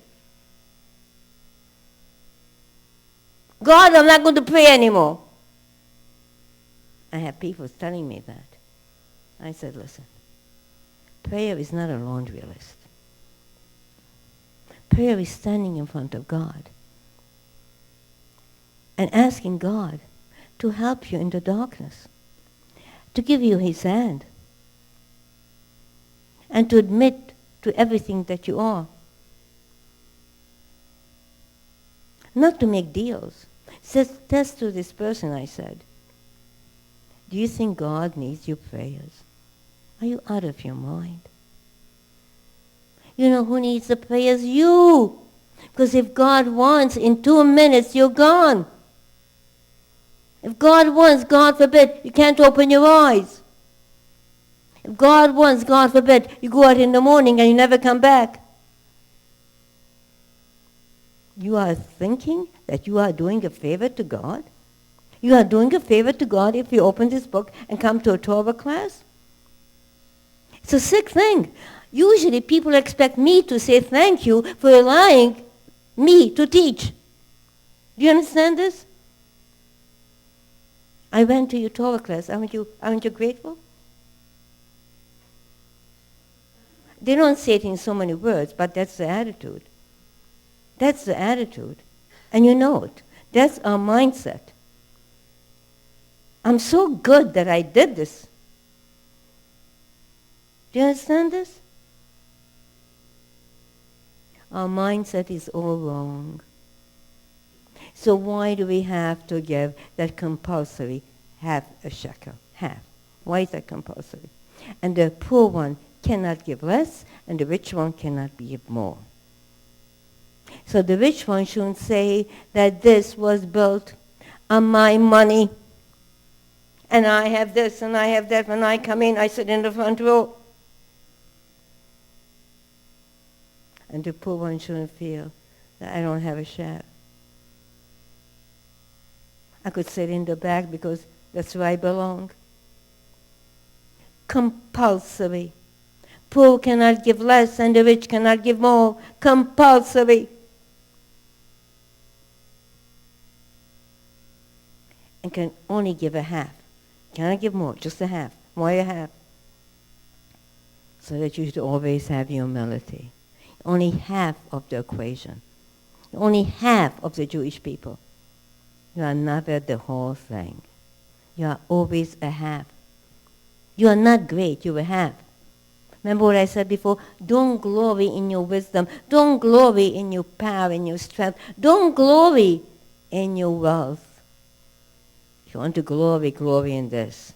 God, I'm not going to pray anymore. I have people telling me that. I said, listen, prayer is not a laundry list. Prayer is standing in front of God and asking God to help you in the darkness, to give you his hand, and to admit to everything that you are. Not to make deals. Says to this person, I said, do you think God needs your prayers? Are you out of your mind? You know who needs the prayers? You. Because if God wants, in 2 minutes, you're gone. If God wants, God forbid, you can't open your eyes. If God wants, God forbid, you go out in the morning and you never come back. You are thinking that you are doing a favor to God? You are doing a favor to God if you open this book and come to a Torah class? It's a sick thing. Usually people expect me to say thank you for allowing me to teach. Do you understand this? I went to your Torah class. Aren't you grateful? They don't say it in so many words, but that's the attitude. That's the attitude. And you know it. That's our mindset. I'm so good that I did this. Do you understand this? Our mindset is all wrong. So why do we have to give that compulsory half a shekel? Half. Why is that compulsory? And the poor one cannot give less, and the rich one cannot give more. So the rich one shouldn't say that this was built on my money, and I have this and I have that. When I come in, I sit in the front row. And the poor one shouldn't feel that I don't have a share. I could sit in the back because that's where I belong. Compulsory. Poor cannot give less and the rich cannot give more. Compulsory. And can only give a half. Cannot give more, just a half. Why a half? So that you should always have humility. Only half of the equation. Only half of the Jewish people. You are never the whole thing. You are always a half. You are not great, you are a half. Remember what I said before? Don't glory in your wisdom. Don't glory in your power, in your strength. Don't glory in your wealth. If you want to glory in this.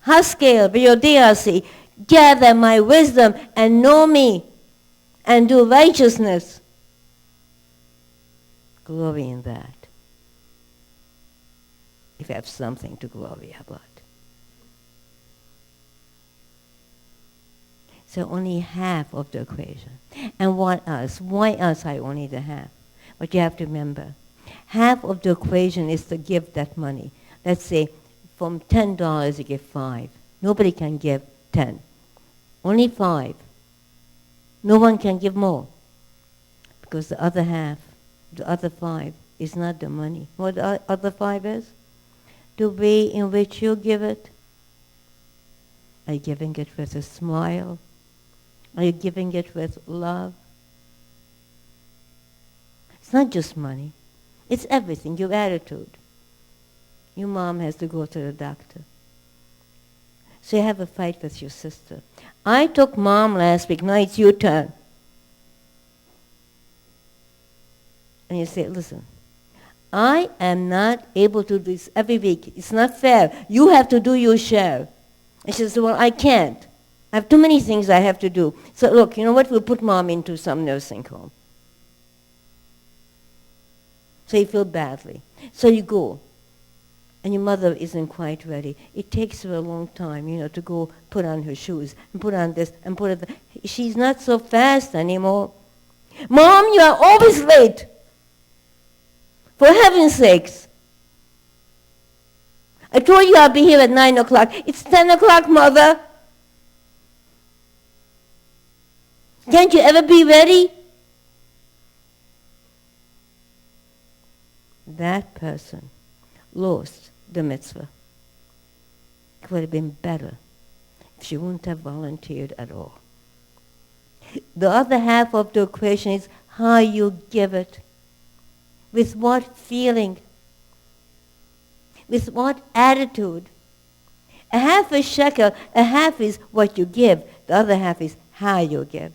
Haskel, B'yodiasi, gather my wisdom and know me and do righteousness. Glory in that. If you have something to glory about. So only half of the equation. And what else? Why else I only the half? But you have to remember, half of the equation is to give that money. Let's say from $10 you give 5. Nobody can give 10. Only 5. No one can give more. Because the other half, the other 5, is not the money. What the other 5 is? The way in which you give it. Are you giving it with a smile? Are you giving it with love? It's not just money. It's everything, your attitude. Your mom has to go to the doctor. So you have a fight with your sister. I took mom last week, now it's your turn. And you say, listen, I am not able to do this every week. It's not fair. You have to do your share. And she says, well, I can't. I have too many things I have to do. So look, you know what? We'll put mom into some nursing home. So you feel badly. So you go. And your mother isn't quite ready. It takes her a long time, to go put on her shoes and put on this and put on that. She's not so fast anymore. Mom, you are always late. For heaven's sakes. I told you I'll be here at 9 o'clock. It's 10 o'clock, Mother. Can't you ever be ready? That person lost the mitzvah. It would have been better if she wouldn't have volunteered at all. The other half of the equation is how you give it. With what feeling? With what attitude? A half is shekel, a half is what you give, the other half is how you give.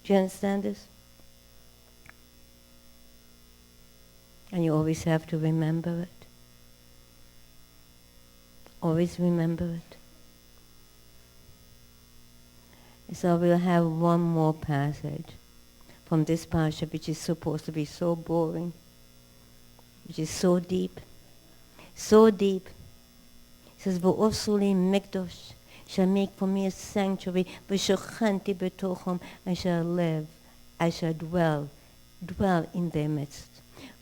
Do you understand this? And you always have to remember it. Always remember it. So we'll have one more passage from this parsha, which is supposed to be so boring, which is so deep. So deep. It says, V'osuli mikdosh, shall make for me a sanctuary, v'shochanti betochom, I shall live, I shall dwell in their midst.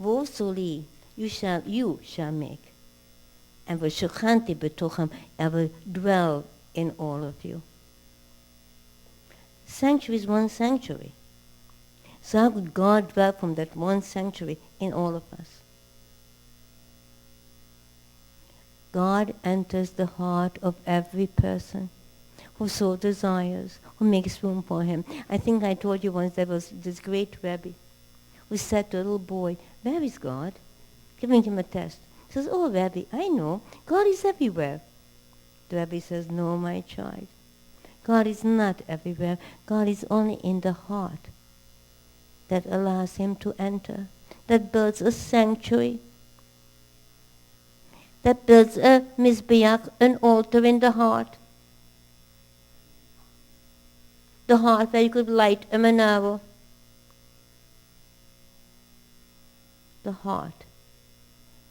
V'osuli, you shall make. And v'shochanti betochom, I will dwell in all of you. Sanctuary is one sanctuary. So how could God dwell from that one sanctuary in all of us? God enters the heart of every person who so desires, who makes room for him. I think I told you once there was this great Rebbe who said to a little boy, where is God? Giving him a test. He says, oh, Rebbe, I know. God is everywhere. The Rebbe says, no, my child. God is not everywhere. God is only in the heart that allows him to enter, that builds a sanctuary, that builds a mizbeach, an altar in the heart. the heart where you could light a menorah. The heart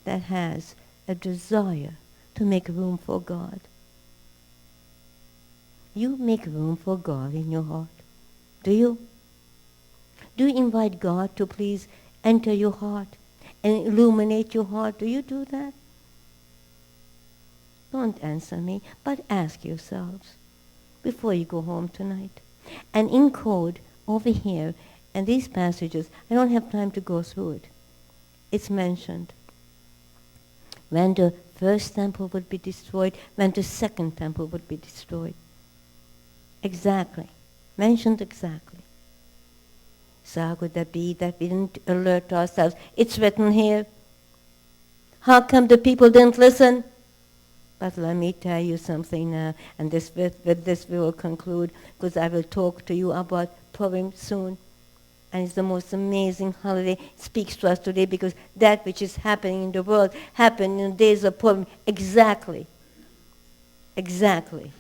that has a desire to make room for God. You make room for God in your heart. Do you? Do you invite God to please enter your heart and illuminate your heart? Do you do that? Don't answer me, but ask yourselves before you go home tonight. And in code over here, and these passages, I don't have time to go through it. It's mentioned when the first temple would be destroyed, when the second temple would be destroyed. Exactly. Mentioned exactly. So how could that be that we didn't alert ourselves? It's written here. How come the people didn't listen? But let me tell you something now, and with this we will conclude, because I will talk to you about Purim soon. And it's the most amazing holiday. It speaks to us today because that which is happening in the world happened in the days of Purim. Exactly. Exactly.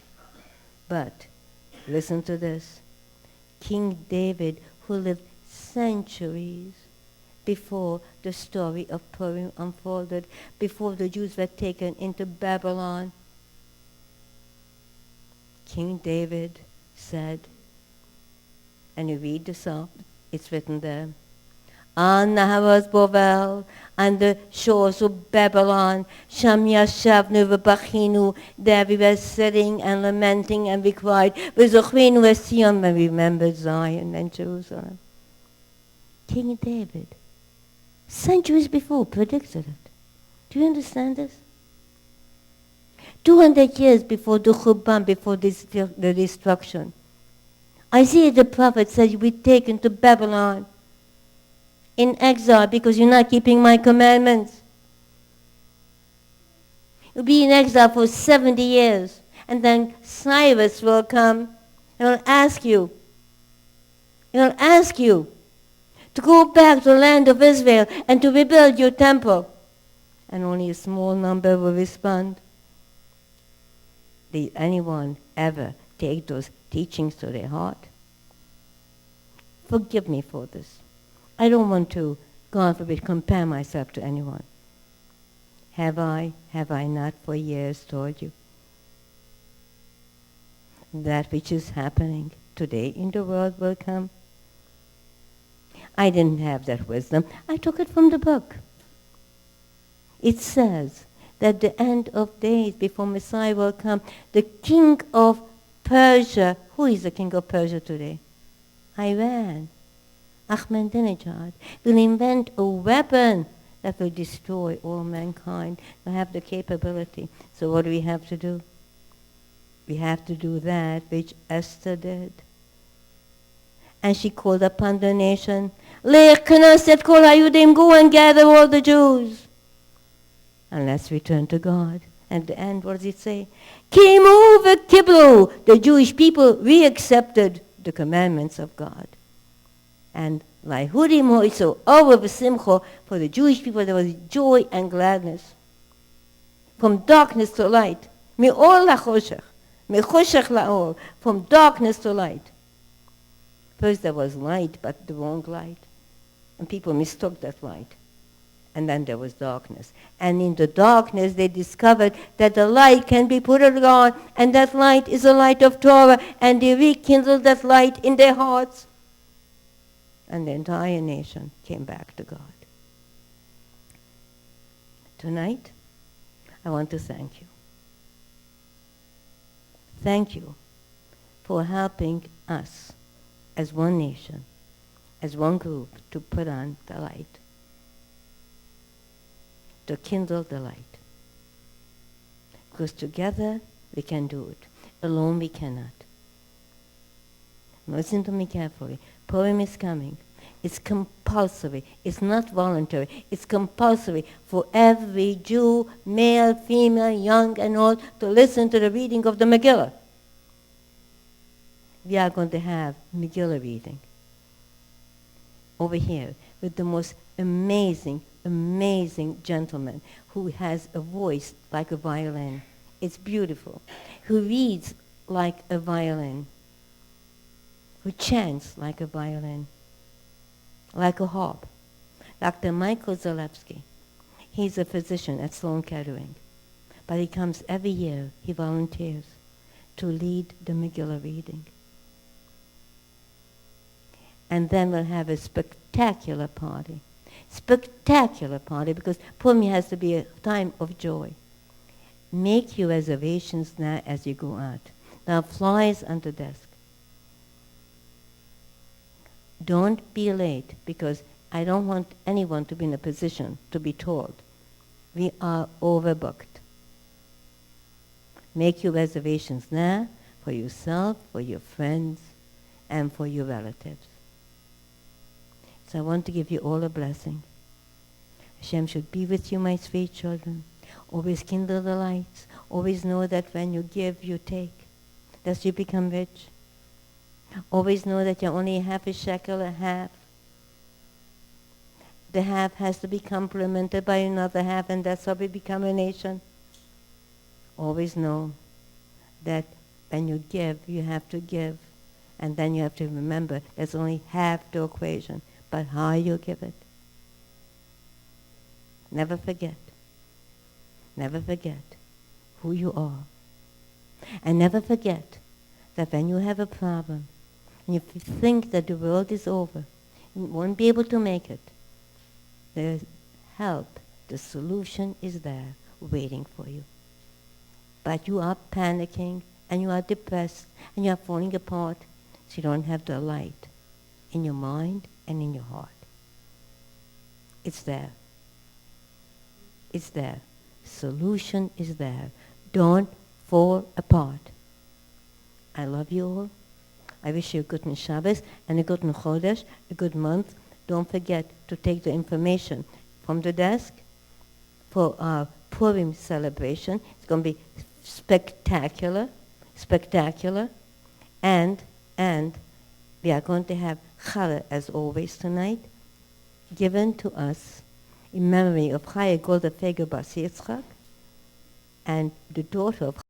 But listen to this. King David, who lived centuries before the story of Purim unfolded, before the Jews were taken into Babylon, King David said, and you read the psalm, it's written there, on Naharas Bovel, on the shores of Babylon, Sham Yashavnu v'Bachinu, there we were sitting and lamenting and we cried, V'Zochvenu Sion, when we remembered Zion and Jerusalem. King David, centuries before, predicted it. Do you understand this? 200 years before the Churban, before the destruction, Isaiah the prophet said, you'll be taken to Babylon in exile because you're not keeping my commandments. You'll be in exile for 70 years. And then Cyrus will come and will ask you, to go back to the land of Israel and to rebuild your temple. And only a small number will respond. Did anyone ever take those teachings to their heart? Forgive me for this. I don't want to, God forbid, compare myself to anyone. Have I not for years told you that which is happening today in the world will come? I didn't have that wisdom. I took it from the book. It says that the end of days before Messiah will come, the king of Persia, who is the king of Persia today? Iran, Ahmadinejad, will invent a weapon that will destroy all mankind. Will have the capability. So what do we have to do? We have to do that which Esther did. And she called upon the nation, Lech Knesset Kol HaYudim, go and gather all the Jews. And let's return to God. At the end, what does it say? Kimu v'kiblu. The Jewish people re-accepted the commandments of God. And Laihudim hoiso, over v'simcho, for the Jewish people there was joy and gladness. From darkness to light. Me'or lachoshech. Me'choshech la'or. From darkness to light. First there was light, but the wrong light. And people mistook that light. And then there was darkness. And in the darkness they discovered that the light can be put on, and that light is a light of Torah, and they rekindled that light in their hearts. And the entire nation came back to God. Tonight, I want to thank you. Thank you for helping us as one nation, as one group, to put on the light, to kindle the light. Because together we can do it. Alone we cannot. Listen to me carefully. Purim is coming. It's compulsory. It's not voluntary. It's compulsory for every Jew, male, female, young and old, to listen to the reading of the Megillah. We are going to have Megillah reading over here with the most amazing gentleman who has a voice like a violin. It's beautiful. Who reads like a violin. who chants like a violin, like a harp. Dr. Michael Zalewski, he's a physician at Sloan Kettering, but he comes every year, he volunteers to lead the Megillah reading. And then we'll have a spectacular party because Purim has to be a time of joy. Make your reservations now as you go out. There are flyers on the desk. Don't be late, because I don't want anyone to be in a position to be told, we are overbooked. Make your reservations now for yourself, for your friends, and for your relatives. So I want to give you all a blessing. Hashem should be with you, my sweet children. Always kindle the lights. Always know that when you give, you take. Thus you become rich. Always know that you're only half a shekel, a half. The half has to be complemented by another half, and that's how we become a nation. Always know that when you give, you have to give. And then you have to remember there's only half the equation, but how you give it. Never forget. Never forget who you are. And never forget that when you have a problem, and you think that the world is over, you won't be able to make it, there's help. The solution is there waiting for you. But you are panicking, and you are depressed, and you are falling apart, so you don't have the light in your mind and in your heart. It's there. It's there. Solution is there. Don't fall apart. I love you all. I wish you a good Shabbos and a good Chodesh, a good month. Don't forget to take the information from the desk for our Purim celebration. It's going to be spectacular. And we are going to have challah, as always, tonight, given to us in memory of Chaya Golda Feger Bas Yitzchak and the daughter of